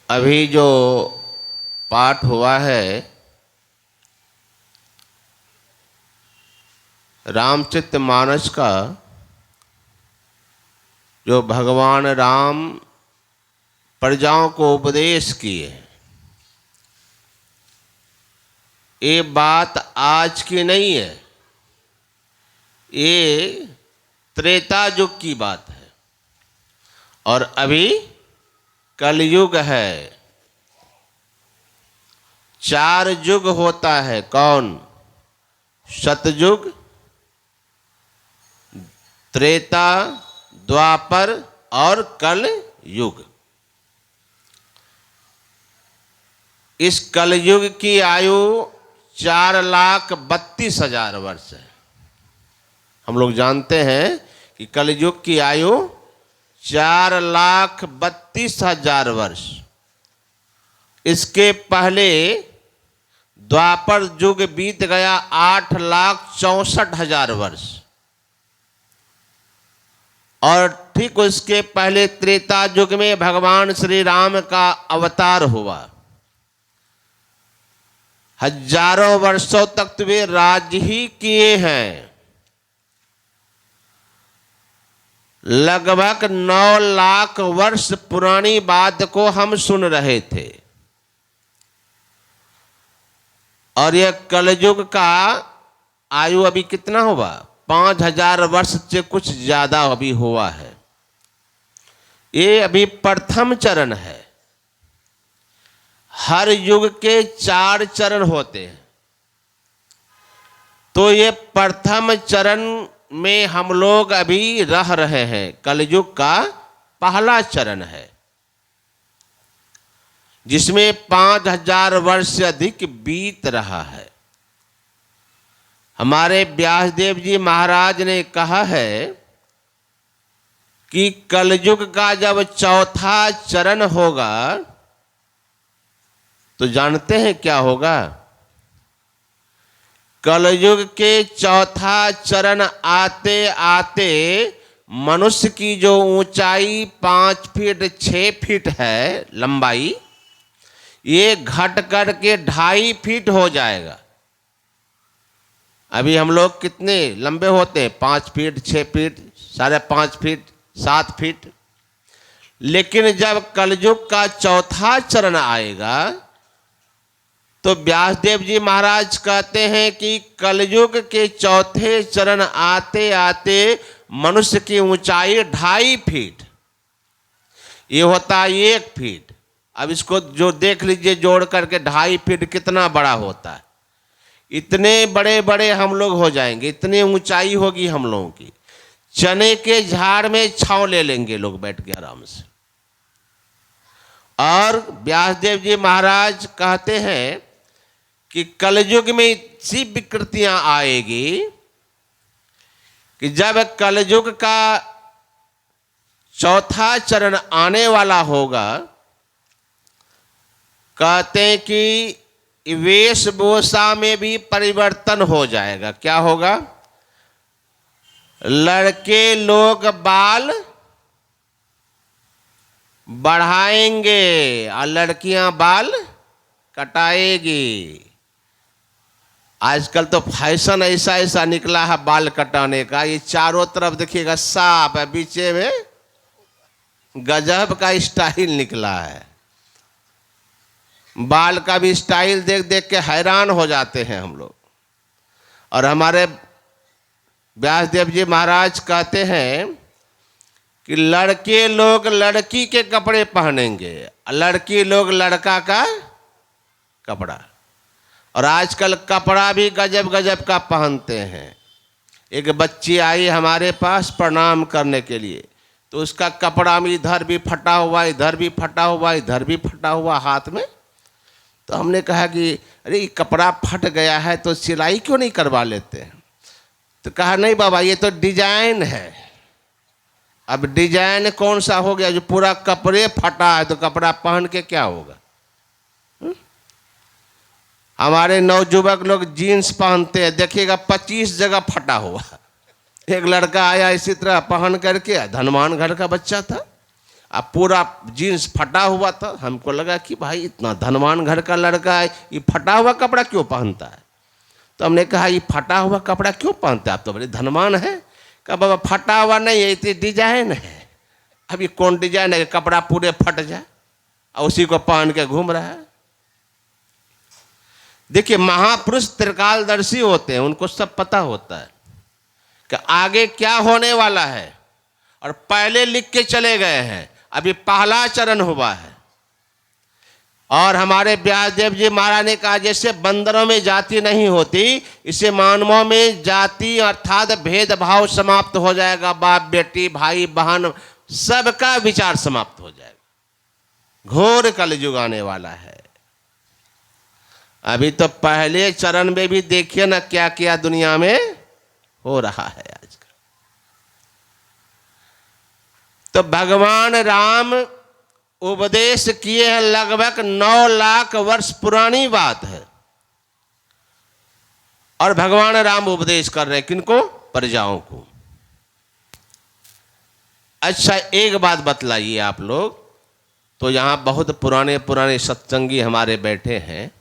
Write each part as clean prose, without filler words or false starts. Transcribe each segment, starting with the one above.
अभी जो पाठ हुआ है रामचरितमानस का, जो भगवान राम प्रजाओं को उपदेश किए, ये बात आज की नहीं है, ये त्रेता युग की बात है और अभी कलयुग है। 4 युग होता है, कौन? सतयुग, त्रेता, द्वापर और कल युग। इस कलयुग की आयु 4,32,000 वर्ष है। हम लोग जानते हैं कि कलयुग की आयु 4,32,000 वर्ष। इसके पहले द्वापर युग बीत गया 8,64,000 वर्ष और ठीक उसके पहले त्रेता युग में भगवान श्री राम का अवतार हुआ। हजारों वर्षों तक तो वे राज ही किए हैं। लगभग 9 लाख वर्ष पुरानी बात को हम सुन रहे थे और यह कलयुग का आयु अभी कितना हुआ? 5,000 वर्ष से कुछ ज्यादा अभी हुआ है। ये अभी प्रथम चरण है। हर युग के 4 चरण होते हैं, तो ये प्रथम चरण में हम लोग अभी रह रहे हैं। कलयुग का पहला चरण है जिसमें 5,000 वर्ष से अधिक बीत रहा है। हमारे व्यासदेव जी महाराज ने कहा है कि कलयुग का जब चौथा चरण होगा तो जानते हैं क्या होगा? कलयुग के चौथा चरण आते आते मनुष्य की जो ऊंचाई 5 फीट 6 फीट है लंबाई, ये घट कर के 2.5 फीट हो जाएगा। अभी हम लोग कितने लंबे होते हैं? 5 फीट 6 फीट 5.5 फीट 7 फीट। लेकिन जब कलयुग का चौथा चरण आएगा तो व्यासदेव जी महाराज कहते हैं कि कलयुग के चौथे चरण आते आते मनुष्य की ऊंचाई 2.5 फीट, ये होता है 1 फीट। अब इसको जो देख लीजिए जोड़ करके 2.5 फीट कितना बड़ा होता है। इतने बड़े बड़े हम लोग हो जाएंगे, इतनी ऊंचाई होगी हम लोगों की। चने के झाड़ में छांव ले लेंगे लोग बैठ के आराम से। और व्यासदेव जी महाराज कहते हैं कि कलयुग में ऐसी विकृतियां आएगी कि जब कलयुग का चौथा चरण आने वाला होगा, कहते हैं कि वेशभूषा में भी परिवर्तन हो जाएगा। क्या होगा? लड़के लोग बाल बढ़ाएंगे और लड़कियां बाल कटाएगी। आजकल तो फैशन ऐसा ऐसा निकला है बाल कटाने का। ये चारों तरफ देखिएगा साफ है, बीचे में गजब का स्टाइल निकला है। बाल का भी स्टाइल देख देख के हैरान हो जाते हैं हम लोग। और हमारे व्यासदेव जी महाराज कहते हैं कि लड़के लोग लड़की के कपड़े पहनेंगे, लड़की लोग लड़का का कपड़ा। और आजकल कपड़ा भी गजब गजब का पहनते हैं। एक बच्ची आई हमारे पास प्रणाम करने के लिए, तो उसका कपड़ा में इधर भी फटा हुआ, इधर भी फटा हुआ, इधर भी फटा हुआ हाथ में। तो हमने कहा कि अरे कपड़ा फट गया है तो सिलाई क्यों नहीं करवा लेते हैं? तो कहा नहीं बाबा, ये तो डिजाइन है। अब डिजाइन कौन सा हो गया? जो पूरा कपड़े फटा है तो कपड़ा पहन के क्या होगा? हमारे नवयुवक लोग जीन्स पहनते हैं, देखिएगा 25 जगह फटा हुआ। एक लड़का आया इसी तरह पहन करके, धनवान घर का बच्चा था, अब पूरा जीन्स फटा हुआ था। हमको लगा कि भाई इतना धनवान घर का लड़का है, ये फटा हुआ कपड़ा क्यों पहनता है। तो हमने कहा ये फटा हुआ कपड़ा क्यों पहनते हैं, आप तो बड़े धनवान है। कहा बाबा फटा हुआ नहीं है, इतनी डिजाइन है। अब ये कौन डिजाइन है, कपड़ा पूरे फट जाए और उसी को पहन के घूम रहा है। देखिए महापुरुष त्रिकालदर्शी होते हैं, उनको सब पता होता है कि आगे क्या होने वाला है, और पहले लिख के चले गए हैं। अभी पहला चरण हुआ है। और हमारे व्यासदेव जी महाराज ने कहा जैसे बंदरों में जाति नहीं होती, इसे मानवों में जाति अर्थात भेदभाव समाप्त हो जाएगा। बाप बेटी भाई बहन सबका विचार समाप्त हो जाएगा। घोर कलयुग आने वाला है। अभी तो पहले चरण में भी देखिए ना क्या क्या दुनिया में हो रहा है आजकल। तो भगवान राम उपदेश किए हैं, लगभग 9 लाख वर्ष पुरानी बात है। और भगवान राम उपदेश कर रहे हैं किनको, प्रजाओं को। अच्छा एक बात बतलाइए आप लोग, तो यहां बहुत पुराने पुराने सत्संगी हमारे बैठे हैं,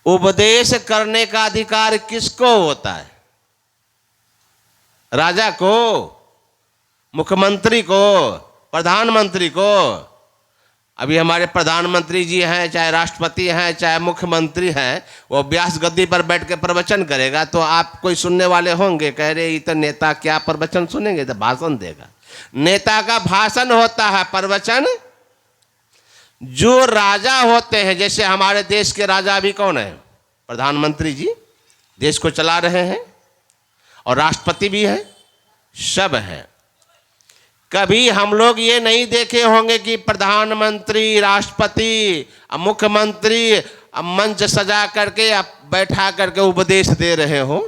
उपदेश करने का अधिकार किसको होता है, राजा को, मुख्यमंत्री को, प्रधानमंत्री को। अभी हमारे प्रधानमंत्री जी हैं, चाहे राष्ट्रपति हैं, चाहे मुख्यमंत्री हैं, वो व्यास गद्दी पर बैठ के प्रवचन करेगा तो आप कोई सुनने वाले होंगे, कह रहे ये तो नेता क्या प्रवचन सुनेंगे, तो भाषण देगा। नेता का भाषण होता है, प्रवचन जो राजा होते हैं, जैसे हमारे देश के राजा अभी कौन है, प्रधानमंत्री जी देश को चला रहे हैं, और राष्ट्रपति भी है, सब है। कभी हम लोग ये नहीं देखे होंगे कि प्रधानमंत्री, राष्ट्रपति, मुख्यमंत्री मंच सजा करके बैठा करके उपदेश दे रहे हो।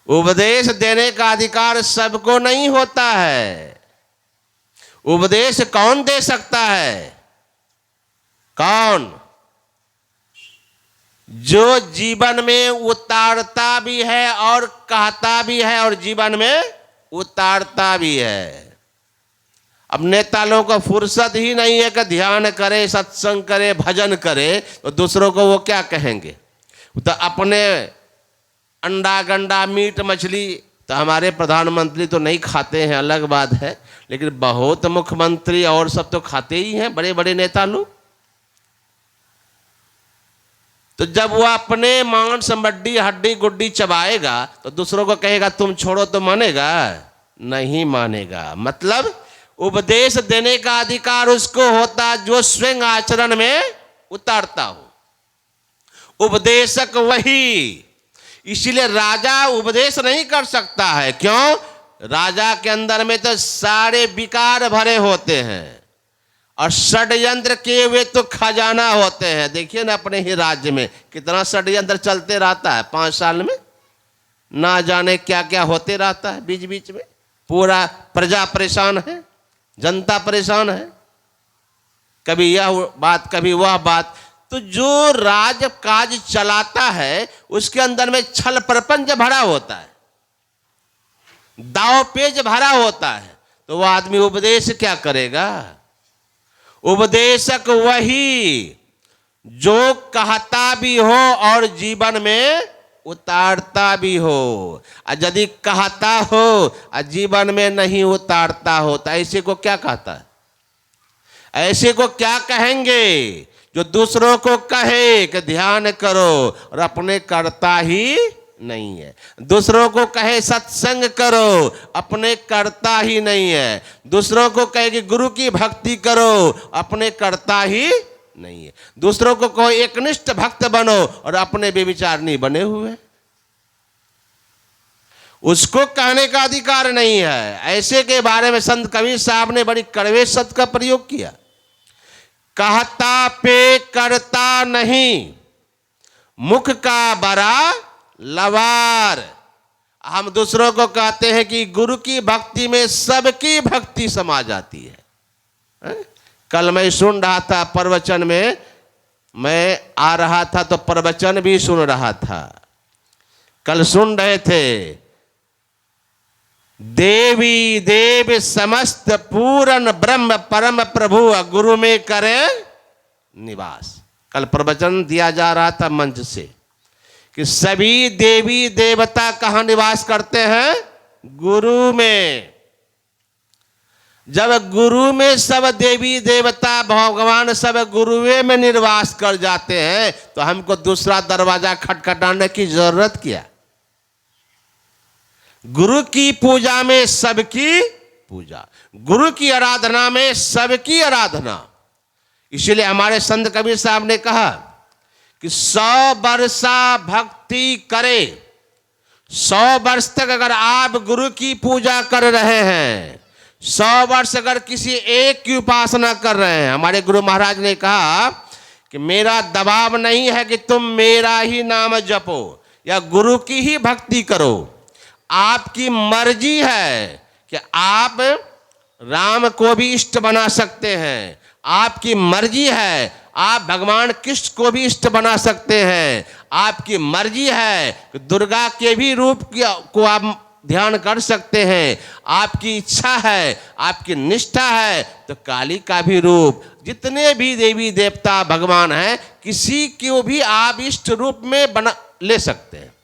उपदेश देने का अधिकार सबको नहीं होता है। उपदेश कौन दे सकता है, कौन, जो जीवन में उतारता भी है और कहता भी है, और जीवन में उतारता भी है। अब नेता लोगों को फुर्सत ही नहीं है कि ध्यान करे, सत्संग करे, भजन करे, तो दूसरों को वो क्या कहेंगे। तो अपने अंडा गंडा मीट मछली तो हमारे प्रधानमंत्री तो नहीं खाते हैं, अलग बात है, लेकिन बहुत मुख्यमंत्री और सब तो खाते ही हैं, बड़े बड़े नेता लोग। तो जब वो अपने मांस मड्डी हड्डी गुड्डी चबाएगा तो दूसरों को कहेगा तुम छोड़ो, तो मानेगा नहीं, मानेगा। मतलब उपदेश देने का अधिकार उसको होता जो स्वयं आचरण में उतारता हो। उपदेशक वही, इसीलिए राजा उपदेश नहीं कर सकता है। क्यों, राजा के अंदर में तो सारे विकार भरे होते हैं, और षड्यंत्र किए हुए तो खजाना होते हैं। देखिए ना अपने ही राज्य में कितना षड्यंत्र चलते रहता है, 5 साल में ना जाने क्या क्या होते रहता है बीच बीच में। पूरा प्रजा परेशान है, जनता परेशान है, कभी यह बात कभी वह बात। तो जो राज काज चलाता है उसके अंदर में छल प्रपंच भरा होता है, दाव पेज भरा होता है, तो वह आदमी उपदेश क्या करेगा। उपदेशक वही जो कहता भी हो और जीवन में उतारता भी हो। और यदि कहता हो और जीवन में नहीं उतारता हो तो ऐसे को क्या कहता है, ऐसे को क्या कहेंगे। जो दूसरों को कहे कि ध्यान करो और अपने करता ही नहीं है, दूसरों को कहे सत्संग करो, अपने करता ही नहीं है, दूसरों को कहे कि गुरु की भक्ति करो, अपने करता ही नहीं है, दूसरों को कहो एकनिष्ठ भक्त बनो और अपने बेविचार नहीं बने हुए, उसको कहने का अधिकार नहीं है। ऐसे के बारे में संत कबीर साहब ने बड़ी कड़वे शब्द का प्रयोग किया, कहता पे करता नहीं, मुख का बड़ा लवार। हम दूसरों को कहते हैं कि गुरु की भक्ति में सबकी भक्ति समा जाती है। कल मैं सुन रहा था प्रवचन में, मैं आ रहा था तो प्रवचन भी सुन रहा था, कल सुन रहे थे देवी देव समस्त पूर्ण ब्रह्म परम प्रभु गुरु में करे निवास। कल प्रवचन दिया जा रहा था मंच से कि सभी देवी देवता कहाँ निवास करते हैं? गुरु में। जब गुरु में सब देवी देवता भगवान सब गुरुवे में निवास कर जाते हैं तो हमको दूसरा दरवाजा खटखटाने की जरूरत क्या? गुरु की पूजा में सबकी पूजा, गुरु की आराधना में सबकी आराधना। इसीलिए हमारे संत कबीर साहब ने कहा कि 100 वर्षा भक्ति करे, 100 वर्ष तक अगर आप गुरु की पूजा कर रहे हैं, 100 वर्ष अगर किसी एक की उपासना कर रहे हैं, हमारे गुरु महाराज ने कहा कि मेरा दबाव नहीं है कि तुम मेरा ही नाम जपो या गुरु की ही भक्ति करो, आपकी मर्जी है कि आप राम को भी इष्ट बना सकते हैं, आपकी मर्जी है आप भगवान कृष्ण को भी इष्ट बना सकते हैं, आपकी मर्जी है कि दुर्गा के भी रूप को आप ध्यान कर सकते हैं, आपकी इच्छा है, आपकी निष्ठा है तो काली का भी रूप, जितने भी देवी देवता भगवान हैं किसी को भी आप इष्ट रूप में बना ले सकते हैं।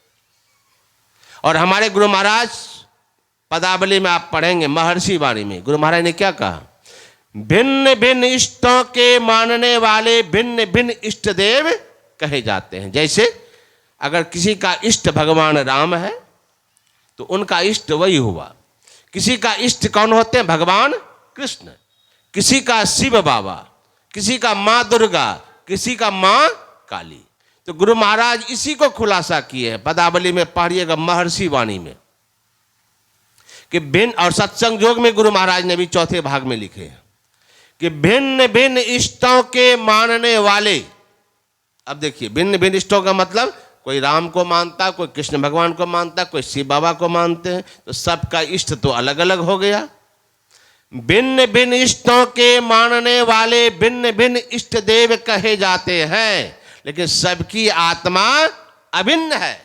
और हमारे गुरु महाराज पदावली में आप पढ़ेंगे महर्षि वाणी में गुरु महाराज ने क्या कहा? भिन्न भिन्न इष्टों के मानने वाले भिन्न भिन्न इष्ट देव कहे जाते हैं। जैसे अगर किसी का इष्ट भगवान राम है तो उनका इष्ट वही हुआ। किसी का इष्ट कौन होते हैं? भगवान कृष्ण। किसी का शिव बाबा, किसी का माँ दुर्गा, किसी का माँ काली। तो गुरु महाराज इसी को खुलासा किए हैं, पदावली में पढ़िएगा महर्षि वाणी में कि भिन्न, और सत्संग योग में गुरु महाराज ने भी चौथे भाग में लिखे हैं कि भिन्न भिन्न इष्टों के मानने वाले। अब देखिए भिन्न भिन्न इष्टों का मतलब कोई राम को मानता, कोई कृष्ण भगवान को मानता, कोई शिव बाबा को मानते हैं, तो सबका इष्ट तो अलग अलग हो गया। भिन्न भिन्न इष्टों के मानने वाले भिन्न भिन्न इष्ट देव कहे जाते हैं, लेकिन सबकी आत्मा अभिन्न है।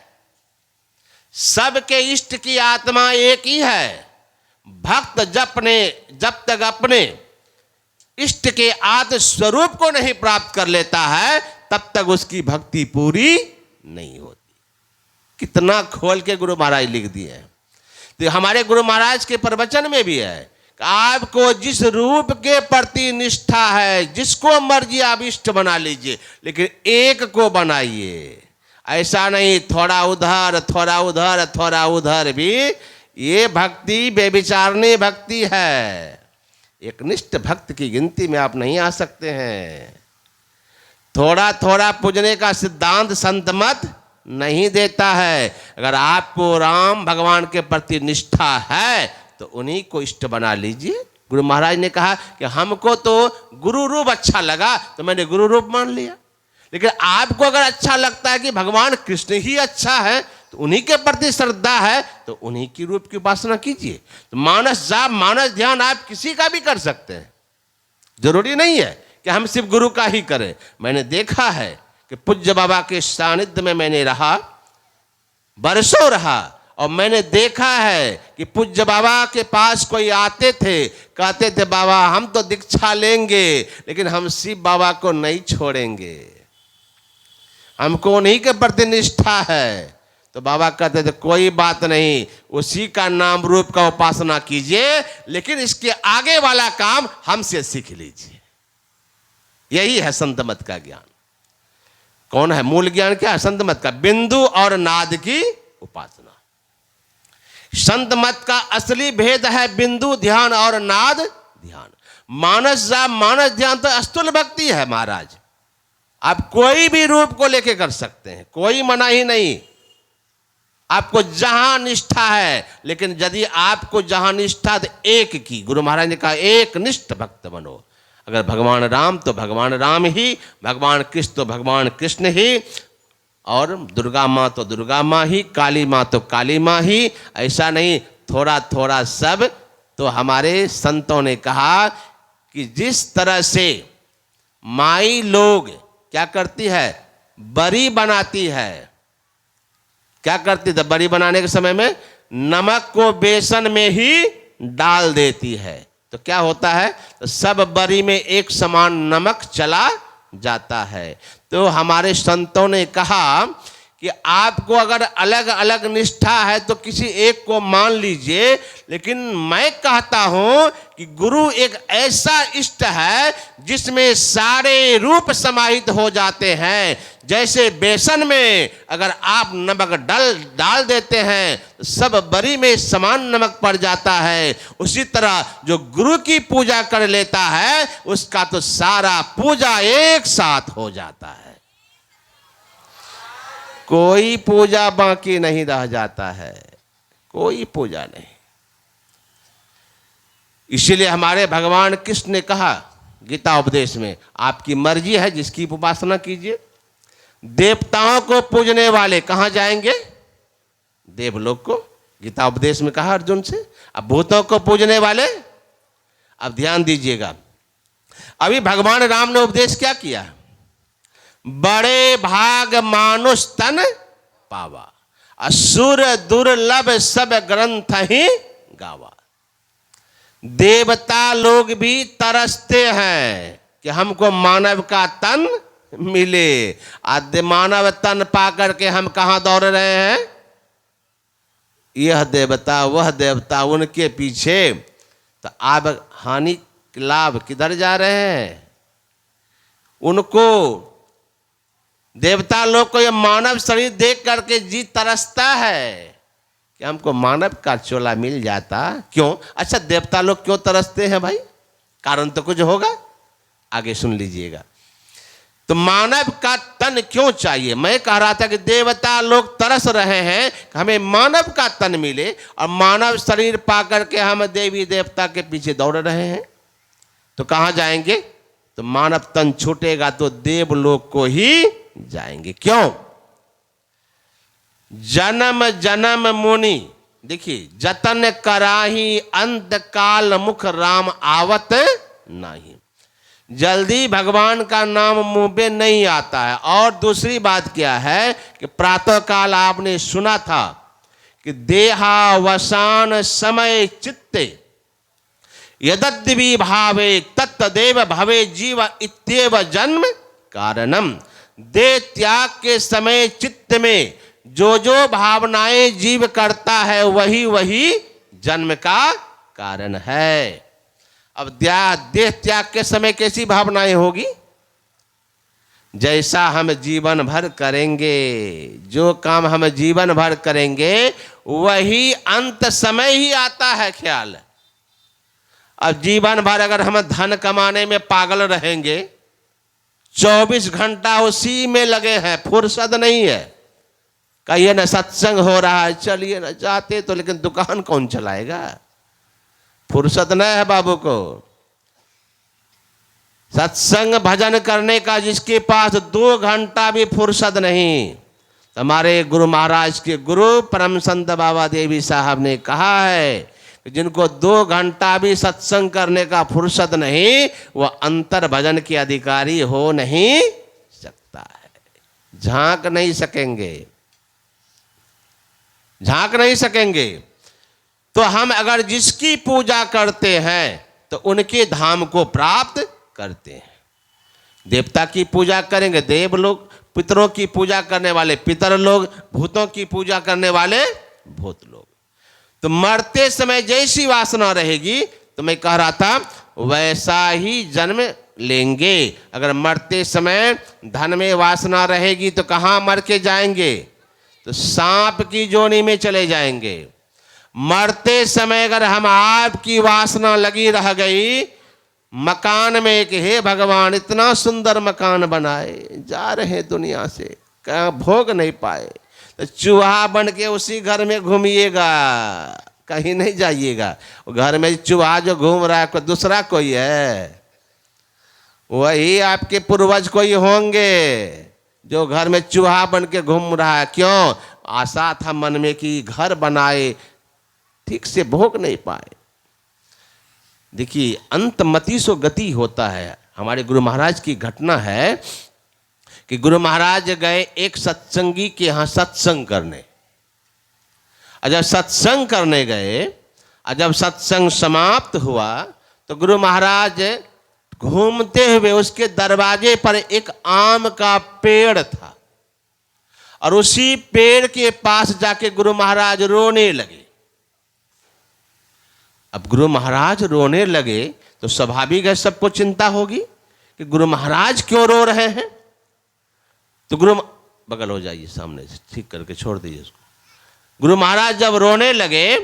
सबके इष्ट की आत्मा एक ही है। भक्त जब तक अपने इष्ट के आत्म स्वरूप को नहीं प्राप्त कर लेता है तब तक उसकी भक्ति पूरी नहीं होती। कितना खोल के गुरु महाराज लिख दिए हैं। तो हमारे गुरु महाराज के प्रवचन में भी है कि आपको जिस रूप के प्रति निष्ठा है, जिसको मर्जी आप इष्ट बना लीजिए, लेकिन एक को बनाइए। ऐसा नहीं थोड़ा उधर थोड़ा उधर थोड़ा उधर भी, ये भक्ति बेविचारणी भक्ति है। एक निष्ठ भक्त की गिनती में आप नहीं आ सकते हैं। थोड़ा थोड़ा पूजने का सिद्धांत संत मत नहीं देता है। अगर आपको राम भगवान के प्रति निष्ठा है तो उन्हीं को इष्ट बना लीजिए। गुरु महाराज ने कहा कि हमको तो गुरु रूप अच्छा लगा तो मैंने गुरु रूप मान लिया, लेकिन आपको अगर अच्छा लगता है कि भगवान कृष्ण ही अच्छा है तो उन्हीं के प्रति श्रद्धा है तो उन्हीं की रूप की उपासना कीजिए। तो मानस जाप मानस ध्यान आप किसी का भी कर सकते हैं, जरूरी नहीं है कि हम सिर्फ गुरु का ही करें। मैंने देखा है कि पूज्य बाबा के सानिध्य में मैंने रहा, बरसों रहा, और मैंने देखा है कि पूज्य बाबा के पास कोई आते थे, कहते थे बाबा हम तो दीक्षा लेंगे लेकिन हम शिव बाबा को नहीं छोड़ेंगे, हमको उन्हीं के प्रति निष्ठा है। तो बाबा कहते थे कोई बात नहीं, उसी का नाम रूप का उपासना कीजिए, लेकिन इसके आगे वाला काम हमसे सीख लीजिए। यही है संत मत का ज्ञान। कौन है मूल ज्ञान? क्या है संत मत का? बिंदु और नाद की उपासना। संत मत का असली भेद है बिंदु ध्यान और नाद ध्यान। मानस जाप मानस ध्यान तो अस्तुल भक्ति है महाराज। आप कोई भी रूप को लेके कर सकते हैं, कोई मना ही नहीं, आपको जहां निष्ठा है। लेकिन यदि आपको जहां निष्ठा तो एक की, गुरु महाराज ने कहा एक निष्ठ भक्त बनो। अगर भगवान राम तो भगवान राम ही, भगवान कृष्ण तो भगवान कृष्ण ही, और दुर्गा माँ तो दुर्गा माँ ही, काली माँ तो काली माँ ही। ऐसा नहीं थोड़ा थोड़ा सब। तो हमारे संतों ने कहा कि जिस तरह से माई लोग क्या करती है? बरी बनाती है। क्या करती थी? बरी बनाने के समय में नमक को बेसन में ही डाल देती है तो क्या होता है, तो सब बरी में एक समान नमक चला जाता है। तो हमारे संतों ने कहा कि आपको अगर अलग अलग निष्ठा है तो किसी एक को मान लीजिए, लेकिन मैं कहता हूं कि गुरु एक ऐसा इष्ट है जिसमें सारे रूप समाहित हो जाते हैं। जैसे बेसन में अगर आप नमक डाल देते हैं तो सब बरी में समान नमक पड़ जाता है, उसी तरह जो गुरु की पूजा कर लेता है उसका तो सारा पूजा एक साथ हो जाता है, कोई पूजा बाकी नहीं रह जाता है, कोई पूजा नहीं। इसीलिए हमारे भगवान कृष्ण ने कहा गीता उपदेश में, आपकी मर्जी है जिसकी उपासना कीजिए। देवताओं को पूजने वाले कहां जाएंगे, देवलोक को, गीता उपदेश में कहा अर्जुन से। अब भूतों को पूजने वाले, अब ध्यान दीजिएगा, अभी भगवान राम ने उपदेश क्या किया, बड़े भाग मानुष तन पावा, असुर दुर्लभ सब ग्रंथ ही गावा। देवता लोग भी तरसते हैं कि हमको मानव का तन मिले, आदि मानव तन पाकर के हम कहां दौड़ रहे हैं, यह देवता वह देवता, उनके पीछे। तो आप हानि लाभ किधर जा रहे हैं, उनको देवता लोग को यह मानव शरीर देख करके जी तरसता है कि हमको मानव का चोला मिल जाता। क्यों, अच्छा देवता लोग क्यों तरसते हैं भाई, कारण तो कुछ होगा, आगे सुन लीजिएगा। तो मानव का तन क्यों चाहिए, मैं कह रहा था कि देवता लोग तरस रहे हैं कि हमें मानव का तन मिले, और मानव शरीर पाकर के हम देवी देवता के पीछे दौड़ रहे हैं। तो कहां जाएंगे, तो मानव तन छूटेगा तो देवलोक को ही जाएंगे। क्यों, जन्म जन्म मुनि, देखिए, जतन कराही अंत काल मुख राम आवत नहीं, जल्दी भगवान का नाम मुंह पे नहीं आता है। और दूसरी बात क्या है कि प्रातः काल आपने सुना था कि देहावसान समय चित्ते यदद्वि भावे तत्तदेव भवे जीव इत्येव जन्म कारणम। देह त्याग के समय चित्त में जो जो भावनाएं जीव करता है वही वही जन्म का कारण है। अब देह त्याग के समय कैसी भावनाएं होगी, जैसा हम जीवन भर करेंगे, जो काम हम जीवन भर करेंगे वही अंत समय ही आता है ख्याल। अब जीवन भर अगर हम धन कमाने में पागल रहेंगे, 24 घंटा उसी में लगे हैं, फुर्सत नहीं है, कहिए ना सत्संग हो रहा है चलिए ना, जाते तो, लेकिन दुकान कौन चलाएगा, फुर्सत नहीं है बाबू को। सत्संग भजन करने का जिसके पास 2 घंटा भी फुर्सत नहीं। हमारे गुरु महाराज के गुरु परम संत बाबा देवी साहब ने कहा है कि जिनको 2 घंटा भी सत्संग करने का फुर्सत नहीं, वह अंतर भजन के अधिकारी हो नहीं सकता है, झांक नहीं सकेंगे, झांक नहीं सकेंगे। तो हम अगर जिसकी पूजा करते हैं तो उनके धाम को प्राप्त करते हैं। देवता की पूजा करेंगे देव लोग, पितरों की पूजा करने वाले पितर लोग, भूतों की पूजा करने वाले भूत लोग। तो मरते समय जैसी वासना रहेगी, तो मैं कह रहा था वैसा ही जन्म लेंगे। अगर मरते समय धन में वासना रहेगी तो कहाँ मर के जाएंगे, तो सांप की जोनी में चले जाएंगे। मरते समय अगर हम आपकी वासना लगी रह गई, मकान में कि हे भगवान इतना सुंदर मकान बनाए, जा रहे दुनिया से, कहाँ भोग नहीं पाए, तो चूहा बन के उसी घर में घूमिएगा, कहीं नहीं जाइएगा। घर में चूहा जो घूम रहा है कोई दूसरा कोई है, वही आपके पूर्वज कोई होंगे जो घर में चूहा बन के घूम रहा है। क्यों, आशा था मन में कि घर बनाए, ठीक से भोग नहीं पाए। देखिए अंतमति सो गति होता है। हमारे गुरु महाराज की घटना है कि गुरु महाराज गए एक सत्संगी के यहाँ सत्संग करने। और जब सत्संग करने गए और जब सत्संग समाप्त हुआ तो गुरु महाराज घूमते हुए उसके दरवाजे पर एक आम का पेड़ था और उसी पेड़ के पास जाके गुरु महाराज रोने लगे। अब गुरु महाराज रोने लगे तो स्वाभाविक है सबको चिंता होगी कि गुरु महाराज क्यों रो रहे हैं। तो बगल हो जाइए, सामने से ठीक करके छोड़ दीजिए उसको। गुरु महाराज जब रोने लगे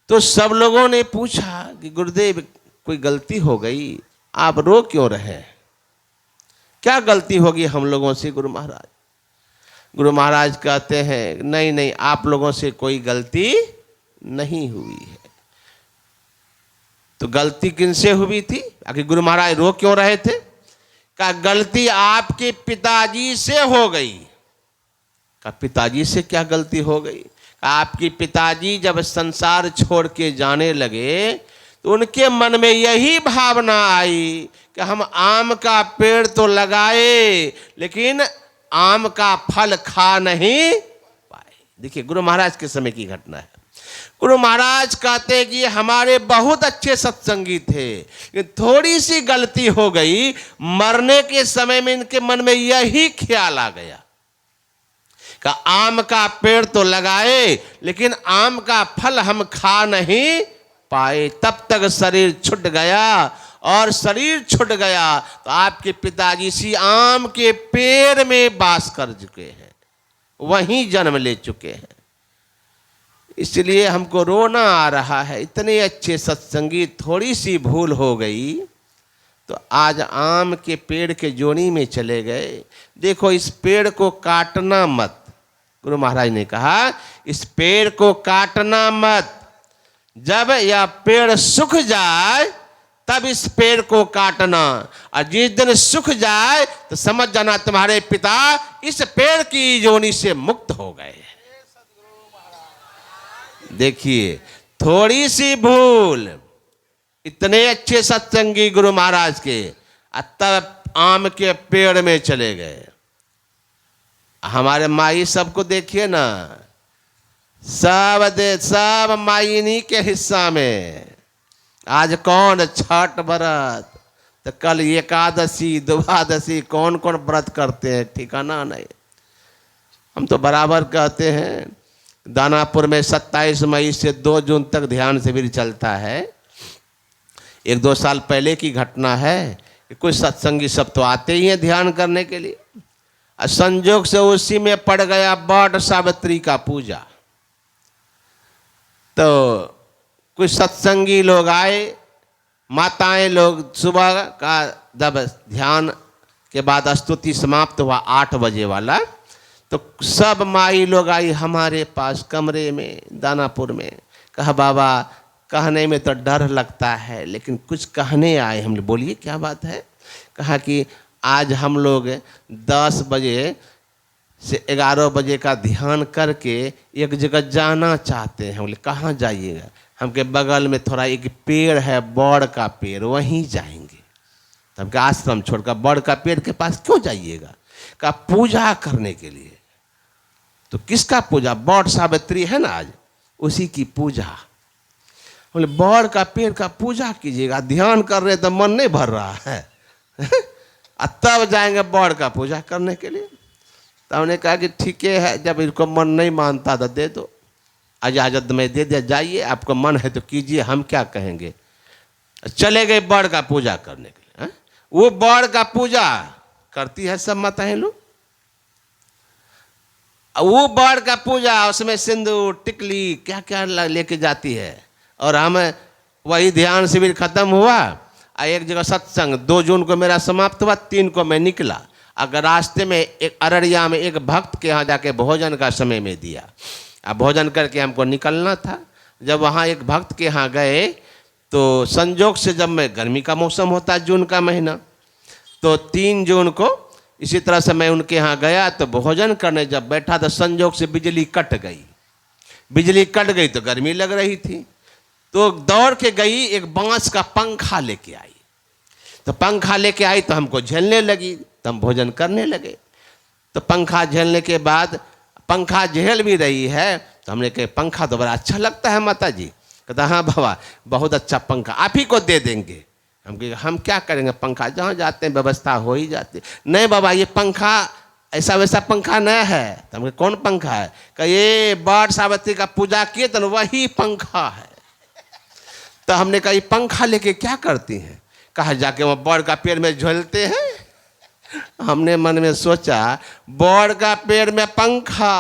तो सब लोगों ने पूछा कि गुरुदेव कोई गलती हो गई, आप रो क्यों रहे हैं, क्या गलती होगी हम लोगों से गुरु महाराज। गुरु महाराज कहते हैं नहीं नहीं, आप लोगों से कोई गलती नहीं हुई है। तो गलती किनसे हुई थी, आखिर गुरु महाराज रो क्यों रहे थे। का गलती आपके पिताजी से हो गई। का पिताजी से क्या गलती हो गई। आपके पिताजी जब संसार छोड़ के जाने लगे तो उनके मन में यही भावना आई कि हम आम का पेड़ तो लगाए लेकिन आम का फल खा नहीं पाए। देखिए गुरु महाराज के समय की घटना है। गुरु महाराज कहते कि हमारे बहुत अच्छे सत्संगी थे, थोड़ी सी गलती हो गई, मरने के समय में इनके मन में यही ख्याल आ गया कि आम का पेड़ तो लगाए लेकिन आम का फल हम खा नहीं पाए। तब तक शरीर छूट गया और शरीर छूट गया तो आपके पिताजी सी आम के पेड़ में वास कर चुके हैं, वहीं जन्म ले चुके हैं। इसलिए हमको रोना आ रहा है, इतने अच्छे सत्संगी थोड़ी सी भूल हो गई तो आज आम के पेड़ के जोनी में चले गए। देखो इस पेड़ को काटना मत। गुरु महाराज ने कहा इस पेड़ को काटना मत, जब यह पेड़ सूख जाए तब इस पेड़ को काटना, और जिस दिन सूख जाए तो समझ जाना तुम्हारे पिता इस पेड़ की जोनी से मुक्त हो गए। देखिए थोड़ी सी भूल, इतने अच्छे सत्संगी गुरु महाराज के, तब आम के पेड़ में चले गए। हमारे माई सबको देखिए ना, सब माइनी के हिस्सा में। आज कौन छठ व्रत, तो कल एकादशी द्वादशी, कौन कौन व्रत करते हैं ठिकाना नहीं। हम तो बराबर कहते हैं दानापुर में 27 मई से 2 जून तक ध्यान शिविर चलता है। 1-2 साल पहले की घटना है कि कुछ सत्संगी सब तो आते ही हैं ध्यान करने के लिए, और संजोग से उसी में पड़ गया बट सावित्री का पूजा। तो कुछ सत्संगी लोग आए, माताएं लोग, सुबह का जब ध्यान के बाद स्तुति समाप्त हुआ 8 बजे वाला, तो सब माई लोग आई हमारे पास कमरे में दानापुर में। कहा बाबा कहने में तो डर लगता है लेकिन कुछ कहने आए हम। बोलिए क्या बात है। कहा कि आज हम लोग 10 बजे से 11 बजे का ध्यान करके एक जगह जाना चाहते हैं। बोले कहाँ जाइएगा। हमके बगल में थोड़ा एक पेड़ है, बड़ का पेड़, वहीं जाएंगे। तो हमके आश्रम छोड़कर बड़ का पेड़ के पास क्यों जाइएगा। का पूजा करने के लिए। तो किसका पूजा, बड़ सावित्री है ना आज, उसी की पूजा। बोले बड़ का पेड़ का पूजा कीजिएगा, ध्यान कर रहे तो मन नहीं भर रहा है तब जाएंगे बड़ का पूजा करने के लिए। तो हमने कहा कि ठीक है, जब इनको मन नहीं मानता तो दे दो, इजाज़त में दे दिया, जाइए आपको मन है तो कीजिए, हम क्या कहेंगे। चले गए बड़ का पूजा करने के लिए। वो बड़ का पूजा करती है सब माताएं लोग। वो बड़ का पूजा, उसमें सिंदूर टिकली क्या क्या लेके जाती है। और हम वही ध्यान शिविर खत्म हुआ, एक जगह सत्संग 2 जून को मेरा समाप्त हुआ, 3 को मैं निकला। अगर रास्ते में एक अररिया में एक भक्त के यहाँ जाके भोजन का समय में दिया, अब भोजन करके हमको निकलना था। जब वहाँ एक भक्त के यहाँ गए तो संजोग से, जब मैं गर्मी का मौसम होता है जून का महीना, तो 3 जून को इसी तरह से मैं उनके यहाँ गया। तो भोजन करने जब बैठा तो संजोग से बिजली कट गई। बिजली कट गई तो गर्मी लग रही थी, तो दौड़ के गई, एक बांस का पंखा लेके आई। तो पंखा लेके आई तो हमको झेलने लगी, तो हम भोजन करने लगे। तो पंखा झेलने के बाद, पंखा झेल भी रही है तो हमने कहा पंखा तो बड़ा अच्छा लगता है माता जी। कहता हाँ बाबा बहुत अच्छा पंखा, आप ही को दे देंगे। हम कहे हम क्या करेंगे, पंखा जहाँ जाते हैं व्यवस्था हो ही जाती। नहीं बाबा ये पंखा ऐसा वैसा पंखा नहीं है। तो हम कहे कौन पंखा है? कहा ये बड़ सावित्री का पूजा किए तो वही पंखा है। तो हमने कहा ये पंखा लेके क्या करती हैं? कहा जाके वो बड़ का पेड़ में झूलते हैं। हमने मन में सोचा बड़ का पेड़ में पंखा,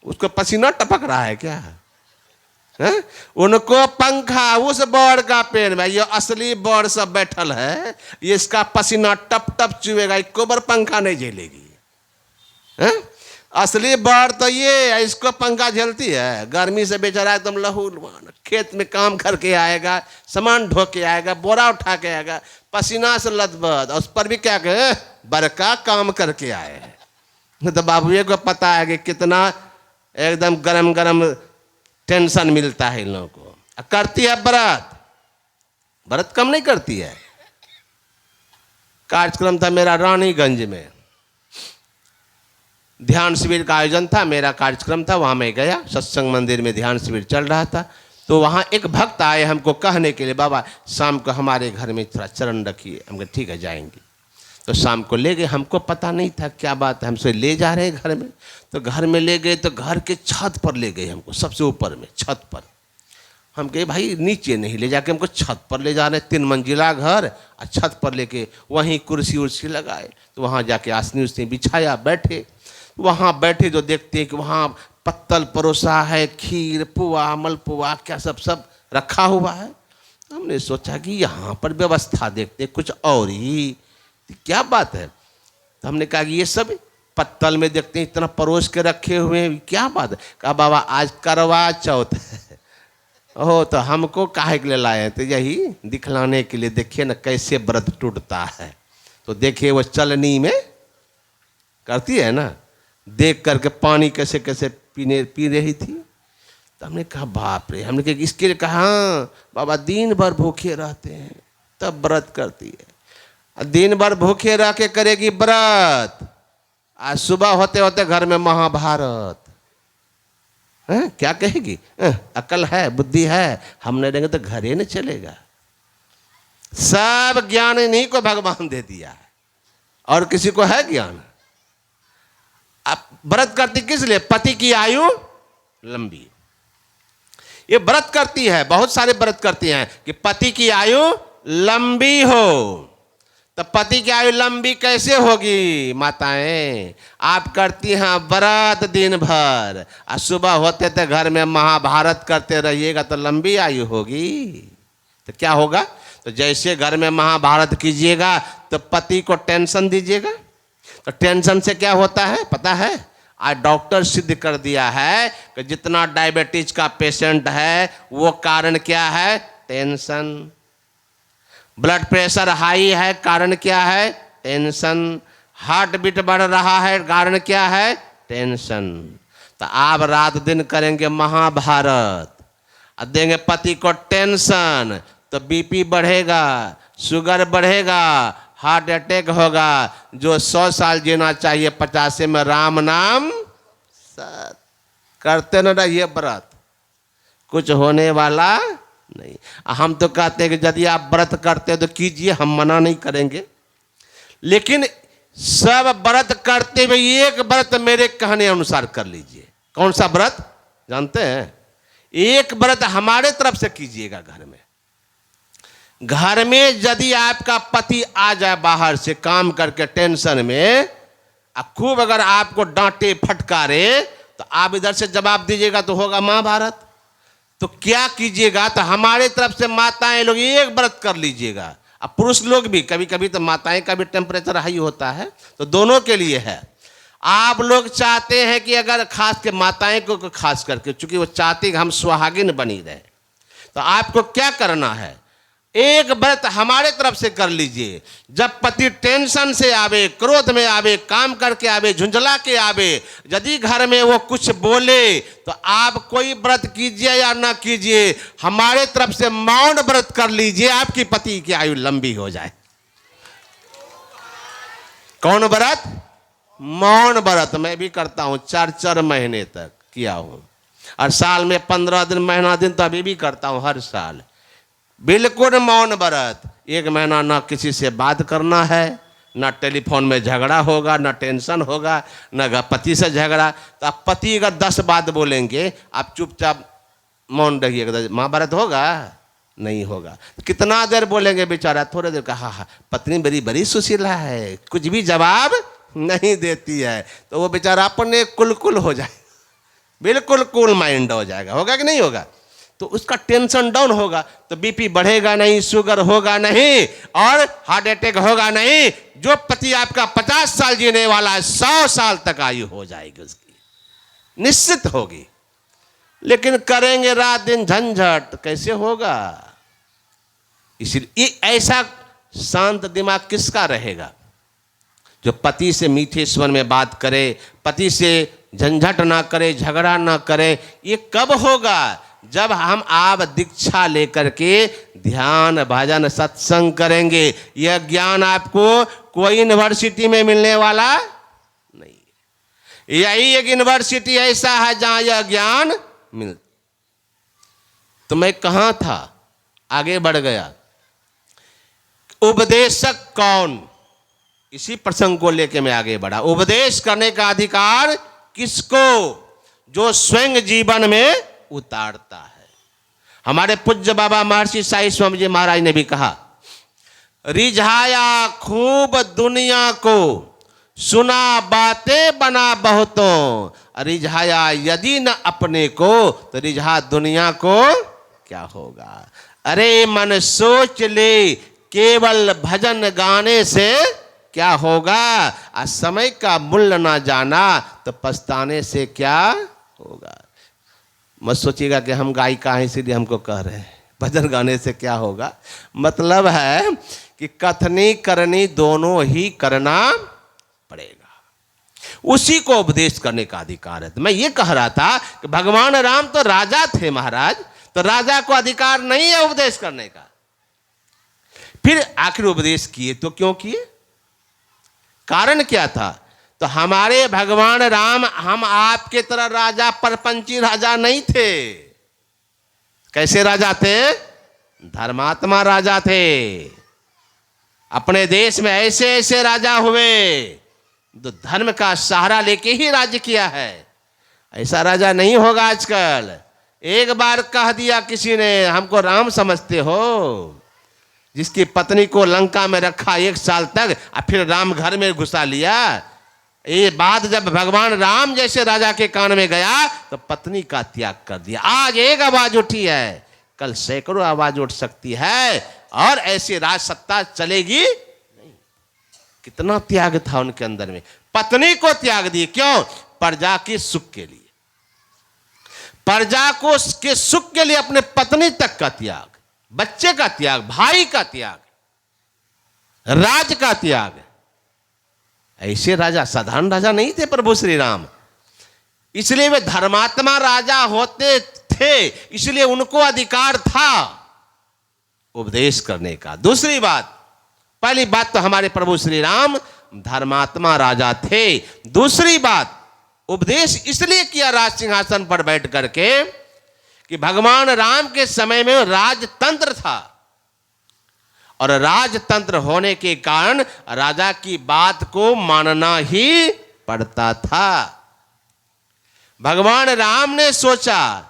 उसको पसीना टपक रहा है क्या है? उनको पंखा उस बड़ का पेड़ में, ये असली बड़ सब बैठल है, ये इसका पसीना टप टप चुएगा, एक बार पंखा नहीं झेलेगी। असली बड़ तो ये, इसको पंखा झेलती है। गर्मी से बेचारा एकदम लहूलुहान खेत में काम करके आएगा, सामान ढो के आएगा, बोरा उठा के आएगा, पसीना से लथबथ, उस पर भी क्या कहे बड़का काम करके आए हैं। तो बाबूए को पता है कि कितना एकदम गरम गरम टेंशन मिलता है इन लोगों को। करती है व्रत, व्रत कम नहीं करती है। कार्यक्रम था मेरा रानीगंज में, ध्यान शिविर का आयोजन था, मेरा कार्यक्रम था, वहाँ मैं गया। सत्संग मंदिर में ध्यान शिविर चल रहा था। तो वहाँ एक भक्त आए हमको कहने के लिए, बाबा शाम को हमारे घर में थोड़ा चरण रखिए। हम कहे ठीक है जाएंगे। तो शाम को ले गए, हमको पता नहीं था क्या बात है, हमसे ले जा रहे हैं घर में। तो घर में ले गए तो घर के छत पर ले गए हमको, सबसे ऊपर में छत पर। हम कहे भाई नीचे नहीं ले जाके हमको छत पर ले जा रहे हैं, 3 मंजिला घर, और छत पर लेके वहीं कुर्सी उर्सी लगाए। तो वहाँ जाके आसनी उसने बिछाया, बैठे। वहाँ बैठे तो देखते हैं कि वहाँ पत्तल परोसा है, खीर पुआ मलपुआ क्या सब रखा हुआ है। हमने सोचा कि यहाँ पर व्यवस्था देखते कुछ और ही, क्या बात है। तो हमने कहा कि ये सब पत्तल में देखते हैं इतना परोस के रखे हुए हैं, क्या बात है। कहा बाबा आज करवा चौथ है। ओह तो हमको काहे के लिए लाए हैं? तो यही दिखलाने के लिए, देखिए ना कैसे व्रत टूटता है। तो देखिए वो चलनी में करती है ना, देख करके पानी कैसे कैसे पी रही थी। तो हमने कहा बाप रे। हमने कहा इसके लिए कहा हाँ बाबा दिन भर भूखे रहते हैं तब व्रत करती है। दिन भर भूखे रह के करेगी व्रत, आज सुबह होते होते घर में महाभारत। क्या कहेगी? अकल है बुद्धि है, हम नहीं देंगे तो घर ही नहीं चलेगा। सब ज्ञान इन्हीं को भगवान दे दिया है, और किसी को है ज्ञान? अब व्रत करती किस लिए? पति की आयु लंबी। ये व्रत करती है, बहुत सारे व्रत करती हैं कि पति की आयु लंबी हो। तो पति की आयु लंबी कैसे होगी माताएं? आप करती हैं व्रत दिन भर, और सुबह होते थे घर में महाभारत करते रहिएगा तो लंबी आयु होगी। तो क्या होगा? तो जैसे घर में महाभारत कीजिएगा तो पति को टेंशन दीजिएगा। तो टेंशन से क्या होता है पता है? आज डॉक्टर सिद्ध कर दिया है कि जितना डायबिटीज का पेशेंट है वो कारण क्या है? टेंशन। ब्लड प्रेशर हाई है, कारण क्या है? टेंशन। हार्ट बीट बढ़ रहा है, कारण क्या है? टेंशन। तो आप रात दिन करेंगे महाभारत और देंगे पति को टेंशन, तो बीपी बढ़ेगा, शुगर बढ़ेगा, हार्ट अटैक होगा। जो 100 साल जीना चाहिए 50 में राम नाम सत करते न रहिए व्रत, कुछ होने वाला नहीं। हम तो कहते हैं कि यदि आप व्रत करते तो कीजिए, हम मना नहीं करेंगे, लेकिन सब व्रत करते हुए एक व्रत मेरे कहने अनुसार कर लीजिए। कौन सा व्रत जानते हैं? एक व्रत हमारे तरफ से कीजिएगा। घर में यदि आपका पति आ जाए बाहर से काम करके टेंशन में, खूब अगर आपको डांटे फटकारे, तो आप इधर से जवाब दीजिएगा तो होगा महाभारत। तो क्या कीजिएगा? तो हमारे तरफ से माताएं लोग एक व्रत कर लीजिएगा। अब पुरुष लोग भी कभी कभी, तो माताएं का भी टेम्परेचर हाई होता है, तो दोनों के लिए है। आप लोग चाहते हैं कि अगर खास के माताएं को खास करके, चूंकि वो चाहती हैं कि हम सुहागिन बनी रहे, तो आपको क्या करना है? एक व्रत हमारे तरफ से कर लीजिए। जब पति टेंशन से आवे, क्रोध में आवे, काम करके आवे, झुंझला के आवे, यदि घर में वो कुछ बोले, तो आप कोई व्रत कीजिए या ना कीजिए, हमारे तरफ से मौन व्रत कर लीजिए, आपकी पति की आयु लंबी हो जाए। कौन व्रत? मौन व्रत। मैं भी करता हूं, 4 महीने तक किया हूं। और साल में 15 दिन महीना दिन तो अभी भी करता हूँ हर साल। बिल्कुल मौन व्रत, 1 महीना ना किसी से बात करना है, ना टेलीफोन में झगड़ा होगा, ना टेंशन होगा, ना पति से झगड़ा। तो आप पति अगर 10 बात बोलेंगे, आप चुपचाप मौन रहिएगा, महाभारत होगा? नहीं होगा। कितना देर बोलेंगे बेचारा? थोड़ी देर कहा, हाँ पत्नी बड़ी बड़ी सुशीला है, कुछ भी जवाब नहीं देती है, तो वो बेचारा अपने कुल हो जाए, बिल्कुल कूल माइंड हो जाएगा। होगा कि नहीं होगा? तो उसका टेंशन डाउन होगा, तो बीपी बढ़ेगा नहीं, शुगर होगा नहीं, और हार्ट अटैक होगा नहीं। जो पति आपका 50 साल जीने वाला है, 100 साल तक आयु हो जाएगी उसकी, निश्चित होगी। लेकिन करेंगे रात दिन झंझट, कैसे होगा? इसलिए ऐसा शांत दिमाग किसका रहेगा? जो पति से मीठे स्वर में बात करे, पति से झंझट ना करे, झगड़ा ना करे। ये कब होगा? जब हम आप दीक्षा लेकर के ध्यान भजन सत्संग करेंगे। यह ज्ञान आपको कोई यूनिवर्सिटी में मिलने वाला नहीं। यही एक यूनिवर्सिटी ऐसा है जहां यह ज्ञान मिल। तो मैं कहां था, आगे बढ़ गया। उपदेशक कौन, इसी प्रसंग को लेकर मैं आगे बढ़ा। उपदेश करने का अधिकार किसको? जो स्वयं जीवन में उतारता है। हमारे पूज्य बाबा महर्षि साईं स्वामी जी महाराज ने भी कहा, रिझाया खूब दुनिया को, सुना बातें बना बहुतों। रिझाया यदि न अपने को, तो रिझा दुनिया को क्या होगा? अरे मन सोच ले, केवल भजन गाने से क्या होगा? आज समय का मूल्य ना जाना, तो पछताने से क्या होगा? मत सोचिएगा कि हम गायिका हैं इसीलिए हमको कह रहे हैं, भजन गाने से क्या होगा। मतलब है कि कथनी करनी दोनों ही करना पड़ेगा। उसी को उपदेश करने का अधिकार है। तो मैं ये कह रहा था कि भगवान राम तो राजा थे महाराज, तो राजा को अधिकार नहीं है उपदेश करने का। फिर आखिर उपदेश किए तो क्यों किए? कारण क्या था? तो हमारे भगवान राम हम आपके तरह राजा परपंची राजा नहीं थे। कैसे राजा थे? धर्मात्मा राजा थे। अपने देश में ऐसे ऐसे राजा हुए तो धर्म का सहारा लेके ही राज्य किया है। ऐसा राजा नहीं होगा आजकल। एक बार कह दिया किसी ने, हमको राम समझते हो, जिसकी पत्नी को लंका में रखा 1 साल तक, और फिर राम घर में घुसा लिया। ये बात जब भगवान राम जैसे राजा के कान में गया, तो पत्नी का त्याग कर दिया। आज एक आवाज उठी है, कल सैकड़ों आवाज उठ सकती है, और ऐसी राज सत्ता चलेगी नहीं। कितना त्याग था उनके अंदर में। पत्नी को त्याग दी, क्यों? प्रजा के सुख के लिए। प्रजा को के सुख के लिए अपने पत्नी तक का त्याग, बच्चे का त्याग, भाई का त्याग, राज का त्याग। ऐसे राजा साधारण राजा नहीं थे प्रभु श्री राम। इसलिए वे धर्मात्मा राजा होते थे, इसलिए उनको अधिकार था उपदेश करने का। दूसरी बात, पहली बात तो हमारे प्रभु श्री राम धर्मात्मा राजा थे। दूसरी बात, उपदेश इसलिए किया राज सिंहासन पर बैठ करके कि भगवान राम के समय में राजतंत्र था, और राजतंत्र होने के कारण राजा की बात को मानना ही पड़ता था। भगवान राम ने सोचा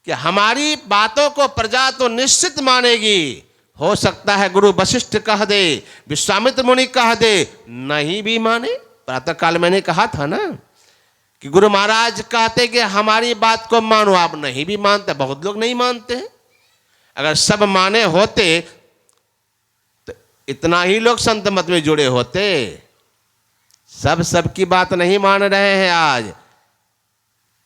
कि हमारी बातों को प्रजा तो निश्चित मानेगी। हो सकता है गुरु वशिष्ठ कह दे, विश्वामित्र मुनि कह दे, नहीं भी माने। प्रातः काल मैंने कहा था ना कि गुरु महाराज कहते कि हमारी बात को मानो, आप नहीं भी मानते। बहुत लोग नहीं मानते हैं। अगर सब माने होते तो इतना ही लोग संत मत में जुड़े होते। सब सबकी बात नहीं मान रहे हैं आज।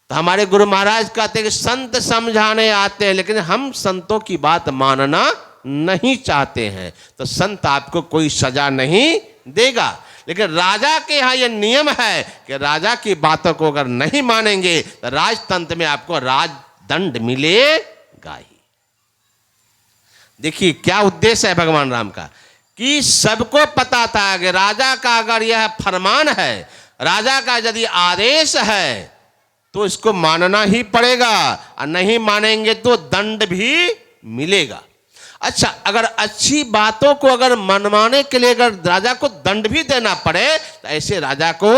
तो हमारे गुरु महाराज कहते कि संत समझाने आते हैं, लेकिन हम संतों की बात मानना नहीं चाहते हैं। तो संत आपको कोई सजा नहीं देगा, लेकिन राजा के यहां यह नियम है कि राजा की बातों को अगर नहीं मानेंगे तो राजतंत्र में आपको राजदंड मिलेगा ही। देखिए क्या उद्देश्य है भगवान राम का, कि सबको पता था कि राजा का अगर यह फरमान है, राजा का यदि आदेश है, तो इसको मानना ही पड़ेगा, और नहीं मानेंगे तो दंड भी मिलेगा। अच्छा, अगर अच्छी बातों को अगर मनवाने के लिए अगर राजा को दंड भी देना पड़े तो ऐसे राजा को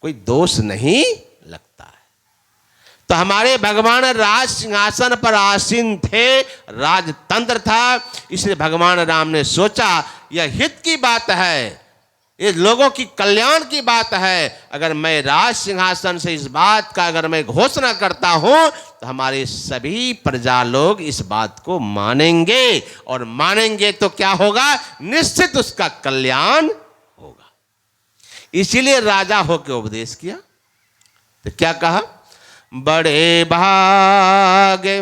कोई दोष नहीं लगता है। तो हमारे भगवान राज सिंहासन पर आसीन थे, राजतंत्र था, इसलिए भगवान राम ने सोचा यह हित की बात है, ये लोगों की कल्याण की बात है। अगर मैं राज सिंहासन से इस बात का अगर मैं घोषणा करता हूं तो हमारे सभी प्रजा लोग इस बात को मानेंगे, और मानेंगे तो क्या होगा, निश्चित उसका कल्याण होगा। इसीलिए राजा होकर उपदेश किया। तो क्या कहा, बड़े भागे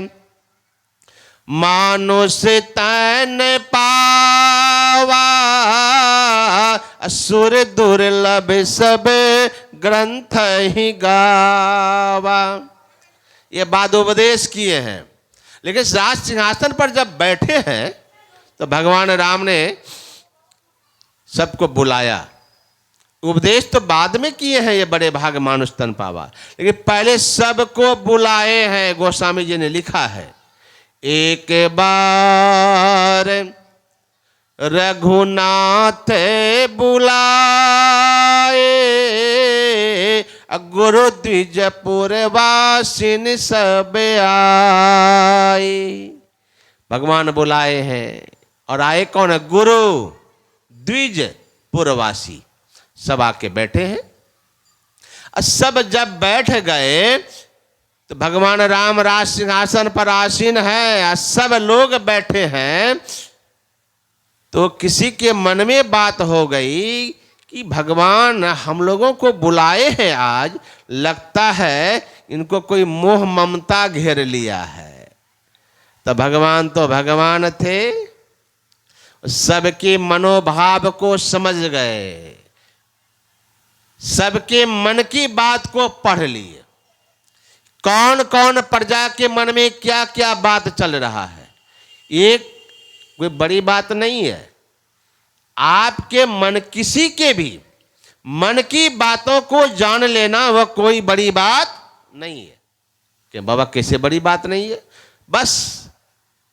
मानुष तन पावा, असुर दुर्लभ सब ग्रंथ ही गावा। ये बात उपदेश किए हैं। लेकिन राज सिंहासन पर जब बैठे हैं तो भगवान राम ने सबको बुलाया। उपदेश तो बाद में किए हैं, ये बड़े भाग मानुष तन पावा, लेकिन पहले सबको बुलाए हैं। गोस्वामी जी ने लिखा है, एक बार रघुनाथ बुलाए, गुरु द्विजपुर वासिन सब आए। भगवान बुलाए हैं, और आए कौन है, गुरु द्विजपुरवासी सब आके बैठे हैं। और सब जब बैठ गए तो भगवान राम राज सिंहासन पर आसीन है, और सब लोग बैठे हैं। तो किसी के मन में बात हो गई कि भगवान हम लोगों को बुलाए हैं आज, लगता है इनको कोई मोह ममता घेर लिया है। तो भगवान थे, सबके मनोभाव को समझ गए, सबके मन की बात को पढ़ लिए, कौन कौन प्रजा के मन में क्या क्या बात चल रहा है। एक कोई बड़ी बात नहीं है, आपके मन, किसी के भी मन की बातों को जान लेना वह कोई बड़ी बात नहीं है। कि बाबा कैसे बड़ी बात नहीं है, बस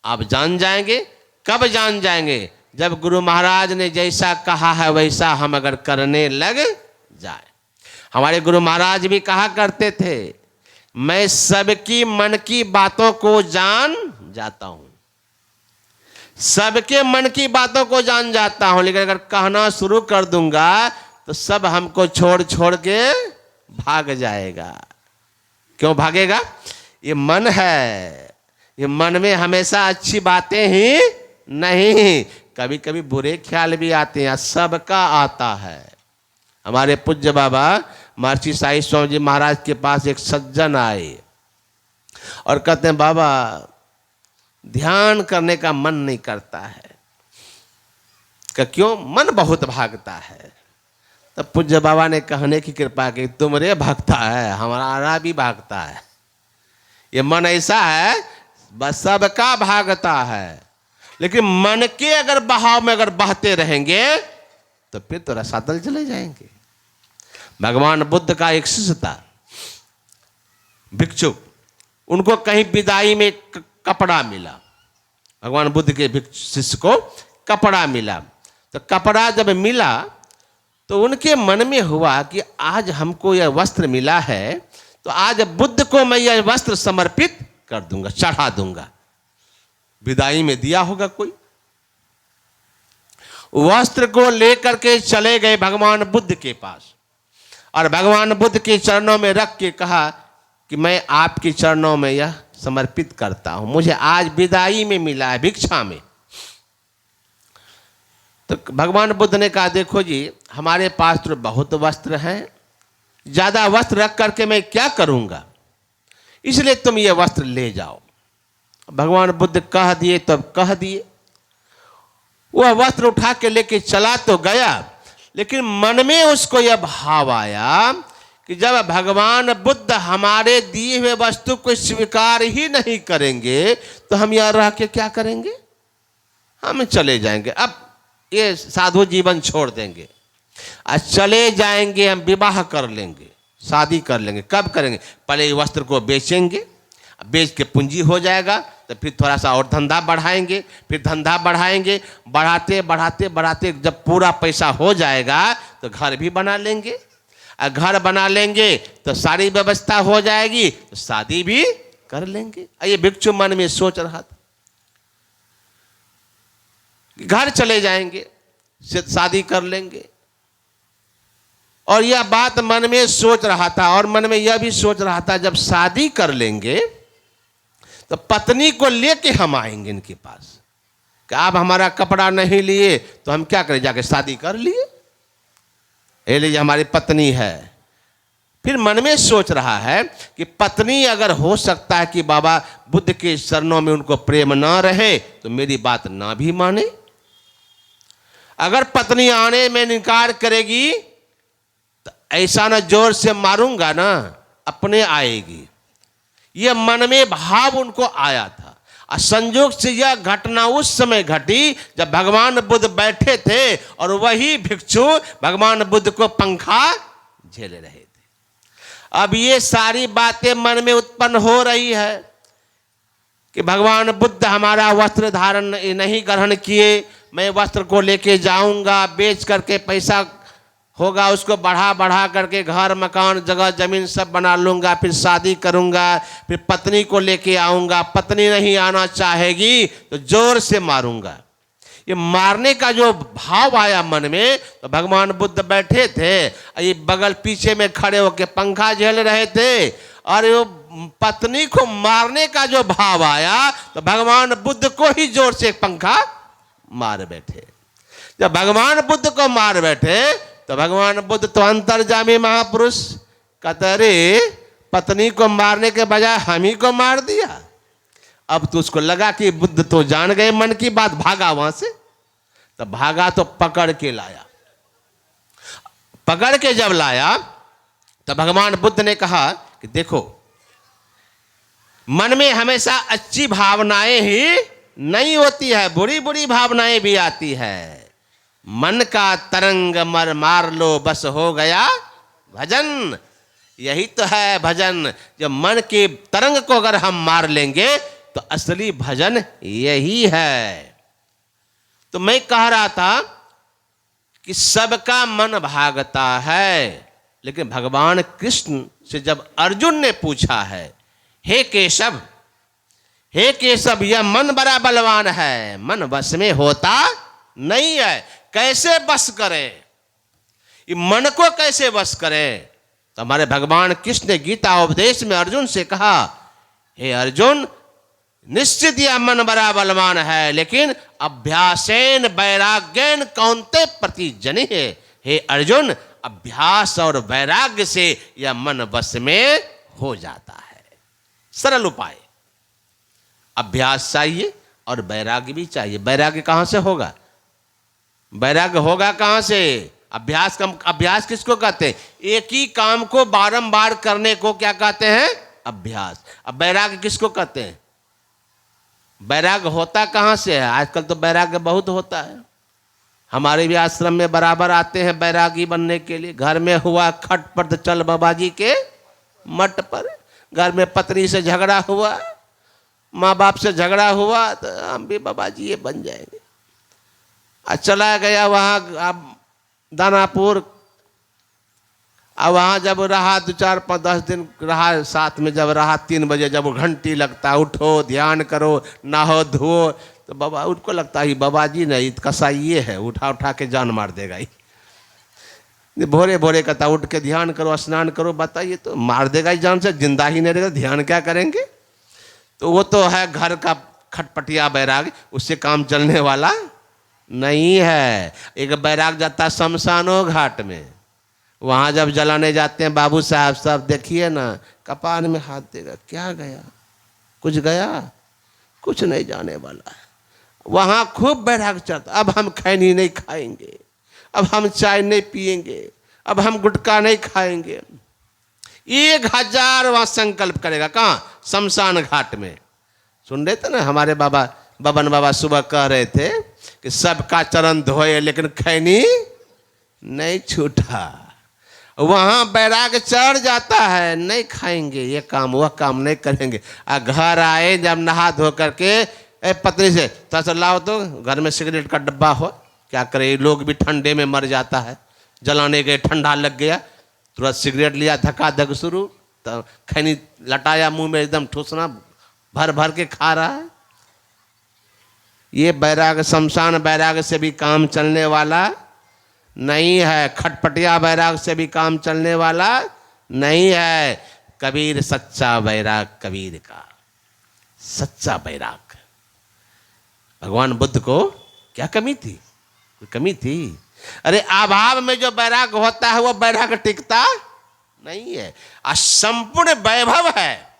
आप जान जाएंगे। कब जान जाएंगे, जब गुरु महाराज ने जैसा कहा है वैसा हम अगर करने लग जाए। हमारे गुरु महाराज भी कहा करते थे, मैं सबकी मन की बातों को जान जाता हूं, सबके मन की बातों को जान जाता हूं, लेकिन अगर कहना शुरू कर दूंगा तो सब हमको छोड़ छोड़ के भाग जाएगा। क्यों भागेगा, ये मन है, ये मन में हमेशा अच्छी बातें ही नहीं, कभी कभी बुरे ख्याल भी आते हैं, सबका आता है। हमारे पूज्य बाबा महर्षि साईं स्वामी जी महाराज के पास एक सज्जन आए और कहते हैं, बाबा ध्यान करने का मन नहीं करता है। क्यों, मन बहुत भागता है। तब पूज्य बाबा ने कहने की कृपा की, तुमरे भागता है, हमारा भी भागता है। ये मन ऐसा है, बस सबका भागता है, लेकिन मन के अगर बहाव में अगर बहते रहेंगे तो फिर तो रसातल चले जाएंगे। भगवान बुद्ध का एक शिष्य था, भिक्षुक, उनको कहीं विदाई में कपड़ा मिला। भगवान बुद्ध के शिष्य को कपड़ा मिला, तो कपड़ा जब मिला तो उनके मन में हुआ कि आज हमको यह वस्त्र मिला है, तो आज बुद्ध को मैं यह वस्त्र समर्पित कर दूंगा, चढ़ा दूंगा। विदाई में दिया होगा कोई, वस्त्र को लेकर के चले गए भगवान बुद्ध के पास, और भगवान बुद्ध के चरणों में रख के कहा कि मैं आपके चरणों में यह समर्पित करता हूं, मुझे आज विदाई में मिला है, भिक्षा में। तो भगवान बुद्ध ने कहा, देखो जी, हमारे पास तो बहुत वस्त्र हैं, ज्यादा वस्त्र रख करके मैं क्या करूंगा, इसलिए तुम ये वस्त्र ले जाओ। भगवान बुद्ध कह दिए तब कह दिए। वह वस्त्र उठा के लेके चला तो गया, लेकिन मन में उसको यह भाव आया कि जब भगवान बुद्ध हमारे दिए हुए वस्तु को स्वीकार ही नहीं करेंगे तो हम यहाँ रह के क्या करेंगे, हम चले जाएंगे, अब ये साधु जीवन छोड़ देंगे और चले जाएंगे, हम विवाह कर लेंगे, शादी कर लेंगे। कब करेंगे? पहले ये वस्त्र को बेचेंगे, बेच के पूंजी हो जाएगा तो फिर थोड़ा सा और धंधा बढ़ाएंगे, फिर धंधा बढ़ाएंगे, बढ़ाते बढ़ाते बढ़ाते जब पूरा पैसा हो जाएगा तो घर भी बना लेंगे, और घर बना लेंगे तो सारी व्यवस्था हो जाएगी तो शादी भी कर लेंगे। ये भिक्षु मन में सोच रहा था, घर चले जाएंगे, शादी कर लेंगे। और यह बात मन में सोच रहा था, और मन में यह भी सोच रहा था जब शादी कर लेंगे तो पत्नी को लेके हम आएंगे इनके पास कि आप हमारा कपड़ा नहीं लिए तो हम क्या करें, जाके शादी कर लिए, ये लीजिए हमारी पत्नी है। फिर मन में सोच रहा है कि पत्नी अगर हो सकता है कि बाबा बुद्ध के चरणों में उनको प्रेम ना रहे तो मेरी बात ना भी माने, अगर पत्नी आने में इनकार करेगी तो ऐसा ना जोर से मारूंगा ना अपने आएगी। यह मन में भाव उनको आया था। और संयोग से यह घटना उस समय घटी जब भगवान बुद्ध बैठे थे और वही भिक्षु भगवान बुद्ध को पंखा झेले रहे थे। अब ये सारी बातें मन में उत्पन्न हो रही है कि भगवान बुद्ध हमारा वस्त्र धारण नहीं ग्रहण किए, मैं वस्त्र को लेके जाऊंगा, बेच करके पैसा होगा उसको बढ़ा बढ़ा करके घर मकान जगह जमीन सब बना लूंगा, फिर शादी करूंगा, फिर पत्नी को लेके आऊंगा, पत्नी नहीं आना चाहेगी तो जोर से मारूंगा। ये मारने का जो भाव आया मन में, तो भगवान बुद्ध बैठे थे, ये बगल पीछे में खड़े होकर पंखा झेल रहे थे, और वो पत्नी को मारने का जो भाव आया तो भगवान बुद्ध को ही जोर से पंखा मार बैठे। जब भगवान बुद्ध को मार बैठे तो भगवान बुद्ध तो अंतर्जामी महापुरुष, कहते रे पत्नी को मारने के बजाय हम ही को मार दिया। अब तो उसको लगा कि बुद्ध तो जान गए मन की बात, भागा वहां से। तो भागा तो पकड़ के लाया, पकड़ के जब लाया तो भगवान बुद्ध ने कहा कि देखो मन में हमेशा अच्छी भावनाएं ही नहीं होती है, बुरी बुरी भावनाएं भी आती है। मन का तरंग मार लो बस हो गया भजन, यही तो है भजन। जब मन के तरंग को अगर हम मार लेंगे तो असली भजन यही है। तो मैं कह रहा था कि सबका मन भागता है, लेकिन भगवान कृष्ण से जब अर्जुन ने पूछा है, हे केशव, हे केशव, यह मन बड़ा बलवान है, मन बस में होता नहीं है, कैसे बस करें, ये मन को कैसे बस करें? तो हमारे भगवान कृष्ण ने गीता उपदेश में अर्जुन से कहा, हे अर्जुन, निश्चित यह मन बड़ा बलवान है, लेकिन अभ्यासेन वैराग्येन कौन्ते प्रतिजनि है। हे अर्जुन, अभ्यास और वैराग्य से यह मन बस में हो जाता है। सरल उपाय, अभ्यास चाहिए और वैराग्य भी चाहिए। वैराग्य कहां से होगा? वैराग्य होगा कहां से? अभ्यास किसको कहते हैं? एक ही काम को बारंबार करने को क्या कहते हैं? अभ्यास। अब वैराग्य किसको कहते हैं? वैराग्य होता कहां से है? आजकल तो वैराग्य बहुत होता है, हमारे भी आश्रम में बराबर आते हैं वैरागी बनने के लिए। घर में हुआ खटपट तो चल बाबा जी के मठ पर, घर में पत्नी से झगड़ा हुआ, माँ बाप से झगड़ा हुआ, तो हम भी बाबा जी ये बन जाएंगे। चला गया वहाँ अब दानापुर, अब वहाँ जब रहा 2 4 5 10 दिन रहा, साथ में जब रहा 3 बजे जब वो घंटी लगता, उठो ध्यान करो नहाओ धो, तो बाबा उनको लगता है बाबा जी नहीं कसाई ये है, उठा उठा के जान मार देगा ही। भोरे भोरे कहता उठ के ध्यान करो स्नान करो, बताइए तो मार देगा ही जान से, जिंदा ही नहीं रहेगा, ध्यान क्या करेंगे? तो वो तो है घर का खटपटिया बैराग, उससे काम चलने वाला नहीं है। एक बैराग जाता शमशानो घाट में, वहाँ जब जलाने जाते हैं बाबू साहब सब, देखिए ना कपान में हाथ देगा, क्या गया? कुछ गया? कुछ नहीं जाने वाला है। वहाँ खूब बैराग चलता, अब हम खैनी नहीं खाएंगे, अब हम चाय नहीं पिएंगे, अब हम गुटखा नहीं खाएंगे। 1000 वहाँ संकल्प करेगा, कहाँ? शमशान घाट में। सुन रहे थे ना हमारे बाबा बबन बाबा सुबह कह रहे थे कि सबका चरण धोए लेकिन खैनी नहीं छूटा। वहां बैराग चढ़ जाता है, नहीं खाएंगे, ये काम वह काम नहीं करेंगे। घर आए जब नहा धो करके पत्नी से थोड़ा सा लाओ तो, घर में सिगरेट का डब्बा हो, क्या करे, लोग भी ठंडे में मर जाता है, जलाने गए ठंडा लग गया, तुरंत सिगरेट लिया, धक्का धक शुरू, तो खैनी लटाया मुंह में, एकदम ठूसना भर भर के खा रहा है। ये बैराग शमशान बैराग से भी काम चलने वाला नहीं है, खटपटिया बैराग से भी काम चलने वाला नहीं है। कबीर सच्चा बैराग, कबीर का सच्चा बैराग। भगवान बुद्ध को क्या कमी थी? कोई कमी थी? अरे अभाव में जो बैराग होता है वो बैराग टिकता नहीं है। संपूर्ण वैभव है,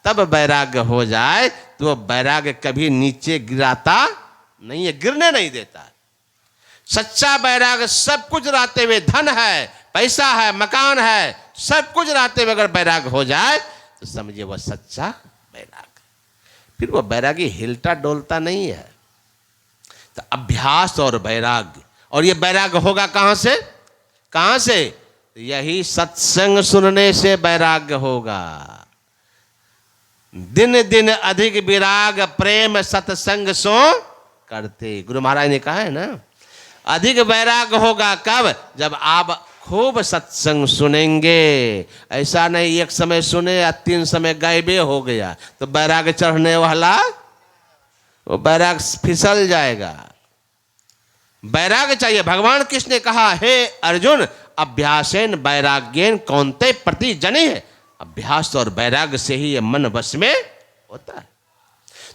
तब वैराग्य हो जाए तो वो वैराग्य कभी नीचे गिराता नहीं है, गिरने नहीं देता। सच्चा वैराग्य सब कुछ रहते हुए, धन है, पैसा है, मकान है, सब कुछ रहते हुए अगर वैराग्य हो जाए तो समझिए वह सच्चा वैराग्य। फिर वो वैरागी हिलता डोलता नहीं है। तो अभ्यास और वैराग्य, और ये वैराग्य होगा कहां से? कहां से? यही सत्संग सुनने से वैराग्य होगा। दिन दिन अधिक विराग प्रेम सत्संग सो करते, गुरु महाराज ने कहा है ना। अधिक वैराग्य होगा कब? जब आप खूब सत्संग सुनेंगे। ऐसा नहीं एक समय सुने या 3 समय गायबे हो गया तो वैराग्य चढ़ने वाला, वो वैराग्य फिसल जाएगा। वैराग्य चाहिए। भगवान कृष्ण ने कहा, हे अर्जुन अभ्यासेन वैराग्येन कौन्ते प्रति जनि है। अभ्यास और वैराग्य से ही ये मन वश में होता है।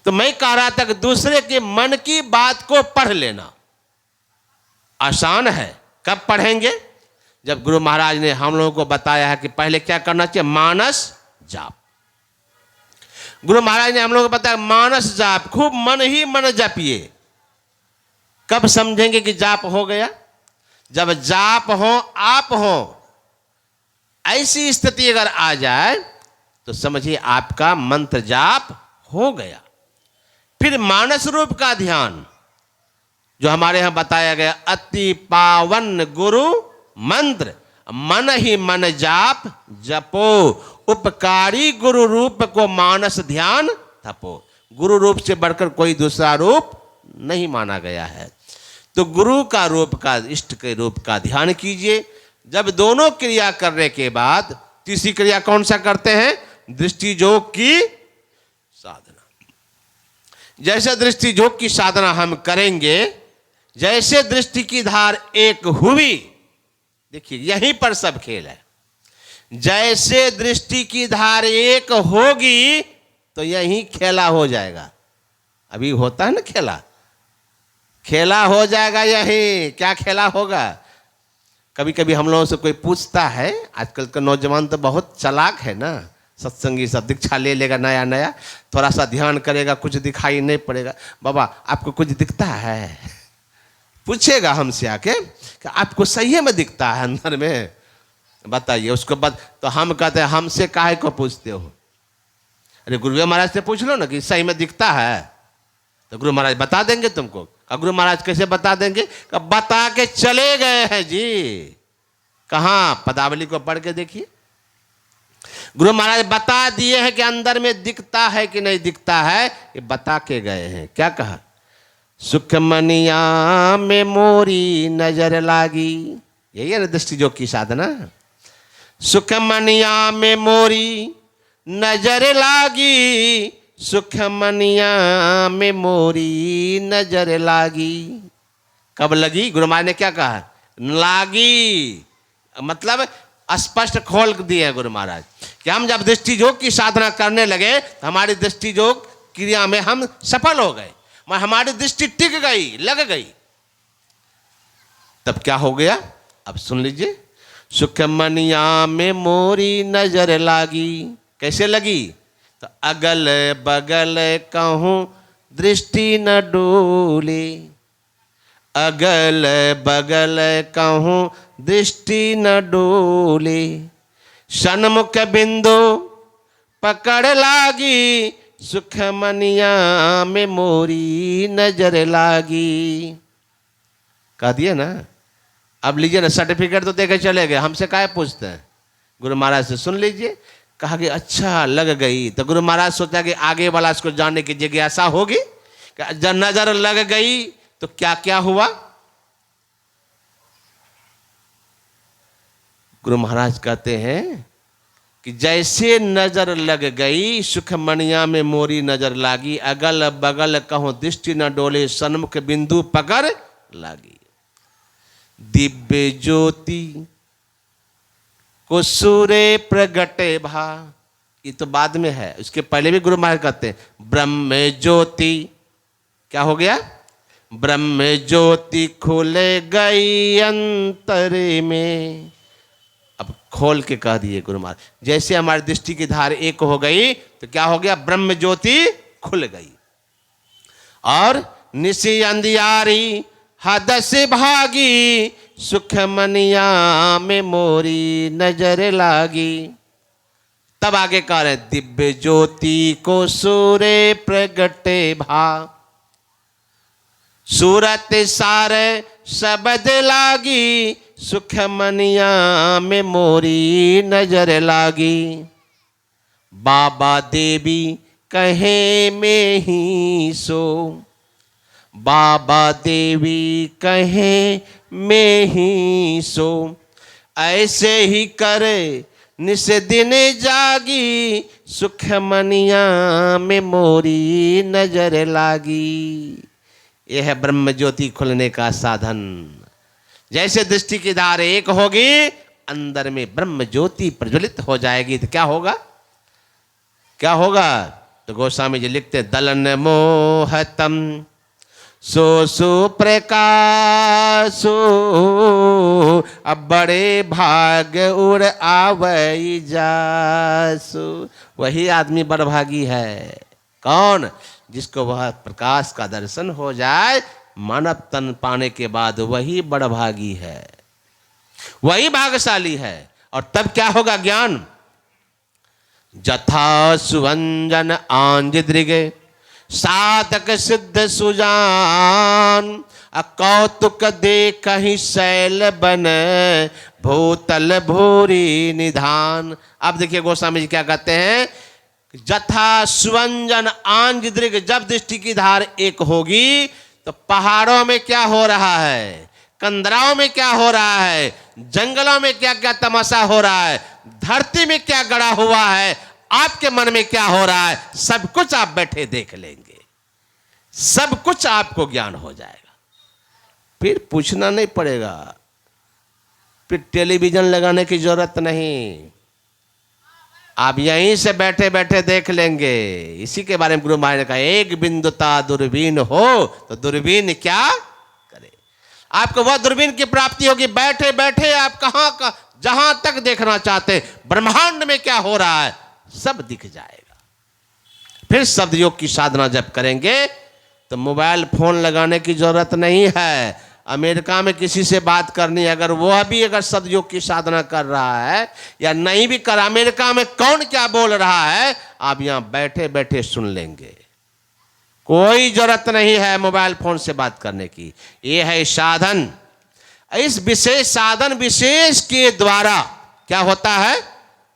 तो मैं कह रहा था कि दूसरे के मन की बात को पढ़ लेना आसान है। कब पढ़ेंगे? जब गुरु महाराज ने हम लोगों को बताया है कि पहले क्या करना चाहिए, मानस जाप। गुरु महाराज ने हम लोगों को बताया मानस जाप, खूब मन ही मन जपिए। कब समझेंगे कि जाप हो गया? जब जाप हो, आप हो, ऐसी स्थिति अगर आ जाए तो समझिए आपका मंत्र जाप हो गया। फिर मानस रूप का ध्यान जो हमारे यहां बताया गया, अति पावन गुरु मंत्र, मन ही मन जाप जपो, उपकारी गुरु रूप को मानस ध्यान थपो। गुरु रूप से बढ़कर कोई दूसरा रूप नहीं माना गया है। तो गुरु का रूप का, इष्ट के रूप का ध्यान कीजिए। जब दोनों क्रिया करने के बाद तीसरी क्रिया कौन सा करते हैं? दृष्टि योग की साधना। जैसे दृष्टि योग की साधना हम करेंगे, जैसे दृष्टि की धार एक हुई, देखिए यहीं पर सब खेल है। जैसे दृष्टि की धार एक होगी तो यहीं खेला हो जाएगा। अभी होता है ना खेला, खेला हो जाएगा यहीं। क्या खेला होगा? कभी कभी हम लोगों से कोई पूछता है, आजकल का नौजवान तो बहुत चालाक है ना, सत्संगी सब दीक्षा ले लेगा नया नया, थोड़ा सा ध्यान करेगा, कुछ दिखाई नहीं पड़ेगा। बाबा आपको कुछ दिखता है? पूछेगा हमसे आके कि आपको सही में दिखता है अंदर में, बताइए। उसको बाद तो हम कहते हैं हमसे काहे को पूछते हो? अरे गुरु महाराज से पूछ लो ना कि सही में दिखता है, तो गुरु महाराज बता देंगे तुमको। गुरु महाराज कैसे बता देंगे? बता के चले गए हैं जी। कहाँ? पदावली को पढ़ के देखिए। गुरु महाराज बता दिए हैं कि अंदर में दिखता है कि नहीं दिखता है, ये बता के गए हैं। क्या कहा? सुखमनिया में मोरी नजर लागी, यही है ना दृष्टि योग की साधना। सुखमनिया में मोरी नजर लागी, सुखमनिया में मोरी नजर लागी। कब लगी? गुरु महाराज ने क्या कहा? लागी, मतलब स्पष्ट खोल दिए गुरु महाराज कि हम जब दृष्टि योग की साधना करने लगे तो हमारी दृष्टि योग क्रिया में हम सफल हो गए, हमारी दृष्टि टिक गई, लग गई। तब क्या हो गया? अब सुन लीजिए। सुखमनिया में मोरी नजर लागी। कैसे लगी? तो अगल बगल कहूं दृष्टि न डोले, अगल बगल कहूं दृष्टि न डोले, सन्मुख बिंदु पकड़ लागी, सुखमनिया में मोरी नजर लागी। कह दिए ना, अब लीजिए ना, सर्टिफिकेट तो देके चले गए, हमसे काहे पूछते हैं? गुरु महाराज से सुन लीजिए। कहा कि अच्छा लग गई, तो गुरु महाराज सोचा कि आगे वाला इसको जानने की जिज्ञासा होगी। जब नजर लग गई तो क्या क्या हुआ? गुरु महाराज कहते हैं कि जैसे नजर लग गई, सुखमनिया में मोरी नजर लागी, अगल बगल कहो दृष्टि न डोले, सन्मुख बिंदु पकड़ लागी। दिव्य ज्योति को सूर्य प्रगटे भा, ये तो बाद में है, उसके पहले भी गुरु महाराज कहते हैं ब्रह्म ज्योति, क्या हो गया? ब्रह्म ज्योति खुले गई अंतरे में। अब खोल के कह दिए गुरु महाराज, जैसे हमारी दृष्टि की धार एक हो गई तो क्या हो गया? ब्रह्म ज्योति खुल गई। और निशी अंधियारी हदस भागी, सुखमनिया में मोरी नजर लागी। तब आगे कह रहे दिव्य ज्योति को सूर्य प्रगटे भा, सूरत सारे शब्द लागी, सुखमनिया में मोरी नजर लागी। बाबा देवी कहे में ही सो, बाबा देवी कहे में ही सो, ऐसे ही करे निस दिन जागी, सुखमनिया में मोरी नजर लागी। यह है ब्रह्म ज्योति खुलने का साधन। जैसे दृष्टि की धार एक होगी, अंदर में ब्रह्म ज्योति प्रज्वलित हो जाएगी, तो क्या होगा? क्या होगा? तो गोस्वामी जी लिखते दलन मोहतम सो सुप्रकाशो, अब बड़े भाग उड़ आवई जासु। वही आदमी बड़भागी है। कौन? जिसको वह प्रकाश का दर्शन हो जाए, मानव तन पाने के बाद वही बड़भागी है, वही भाग्यशाली है। और तब क्या होगा? ज्ञान। जथा सुवंजन आंज दृगे, साधक सिद्ध सुजान, कौतुक दे कहीं शैल बन, भूतल भूरी निधान। अब देखिए गोस्वामी जी क्या कहते हैं, जथा सुवंजन आंज दृग, जब दृष्टि की धार एक होगी तो पहाड़ों में क्या हो रहा है, कंदराओं में क्या हो रहा है, जंगलों में क्या क्या तमाशा हो रहा है, धरती में क्या गड़ा हुआ है, आपके मन में क्या हो रहा है, सब कुछ आप बैठे देख लेंगे, सब कुछ आपको ज्ञान हो जाएगा। फिर पूछना नहीं पड़ेगा, फिर टेलीविजन लगाने की जरूरत नहीं, आप यहीं से बैठे बैठे देख लेंगे। इसी के बारे में गुरु महाराज ने कहा, एक बिंदुता दूरबीन हो तो दूरबीन क्या करे। आपको वह दूरबीन की प्राप्ति होगी, बैठे बैठे आप कहां का जहां तक देखना चाहते, ब्रह्मांड में क्या हो रहा है सब दिख जाएगा। फिर शब्द योग की साधना जब करेंगे तो मोबाइल फोन लगाने की जरूरत नहीं है। अमेरिका में किसी से बात करनी है, अगर वह भी अगर सदयोग की साधना कर रहा है या नहीं भी कर, अमेरिका में कौन क्या बोल रहा है आप यहां बैठे बैठे सुन लेंगे। कोई जरूरत नहीं है मोबाइल फोन से बात करने की। यह है साधन। इस विशेष साधन विशेष के द्वारा क्या होता है,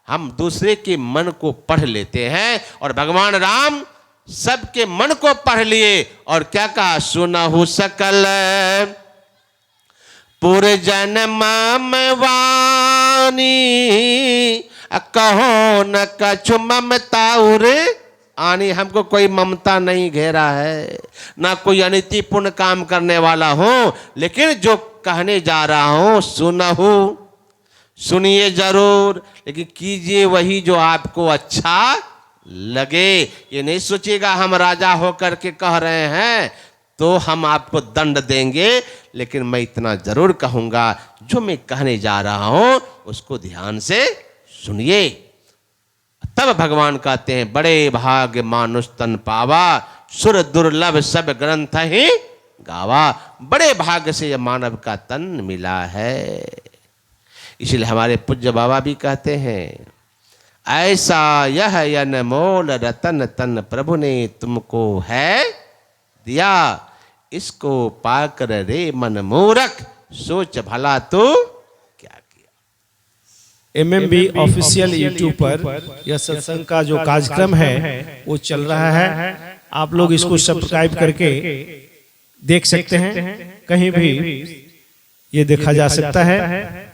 हम दूसरे के मन को पढ़ लेते हैं। और भगवान राम सबके मन को पढ़ लिए और क्या कहा, सुनहु सकल पुरजन मम वाणी, कहो न कछु ममता उरे आनी। हमको कोई ममता नहीं घेरा है, ना कोई अनितिपूर्ण काम करने वाला हो, लेकिन जो कहने जा रहा हूं सुनहु, सुनिए जरूर, लेकिन कीजिए वही जो आपको अच्छा लगे। ये नहीं सोचिएगा हम राजा होकर के कह रहे हैं तो हम आपको दंड देंगे, लेकिन मैं इतना जरूर कहूंगा, जो मैं कहने जा रहा हूं उसको ध्यान से सुनिए। तब भगवान कहते हैं, बड़े भाग्य मानुष तन पावा, सुर दुर्लभ सब ग्रंथ ही गावा। बड़े भाग्य से यह मानव का तन मिला है। इसलिए हमारे पूज्य बाबा भी कहते हैं, ऐसा यह अनमोल रतन तन प्रभु ने तुमको है दिया, इसको पाकर रे मन मूरख सोच भला तू क्या किया। MMB ऑफिशियल यूट्यूब पर यह सत्संग का जो कार्यक्रम है वो चल रहा है। आप लोग इसको सब्सक्राइब करके देख सकते हैं, कहीं भी ये देखा जा सकता है।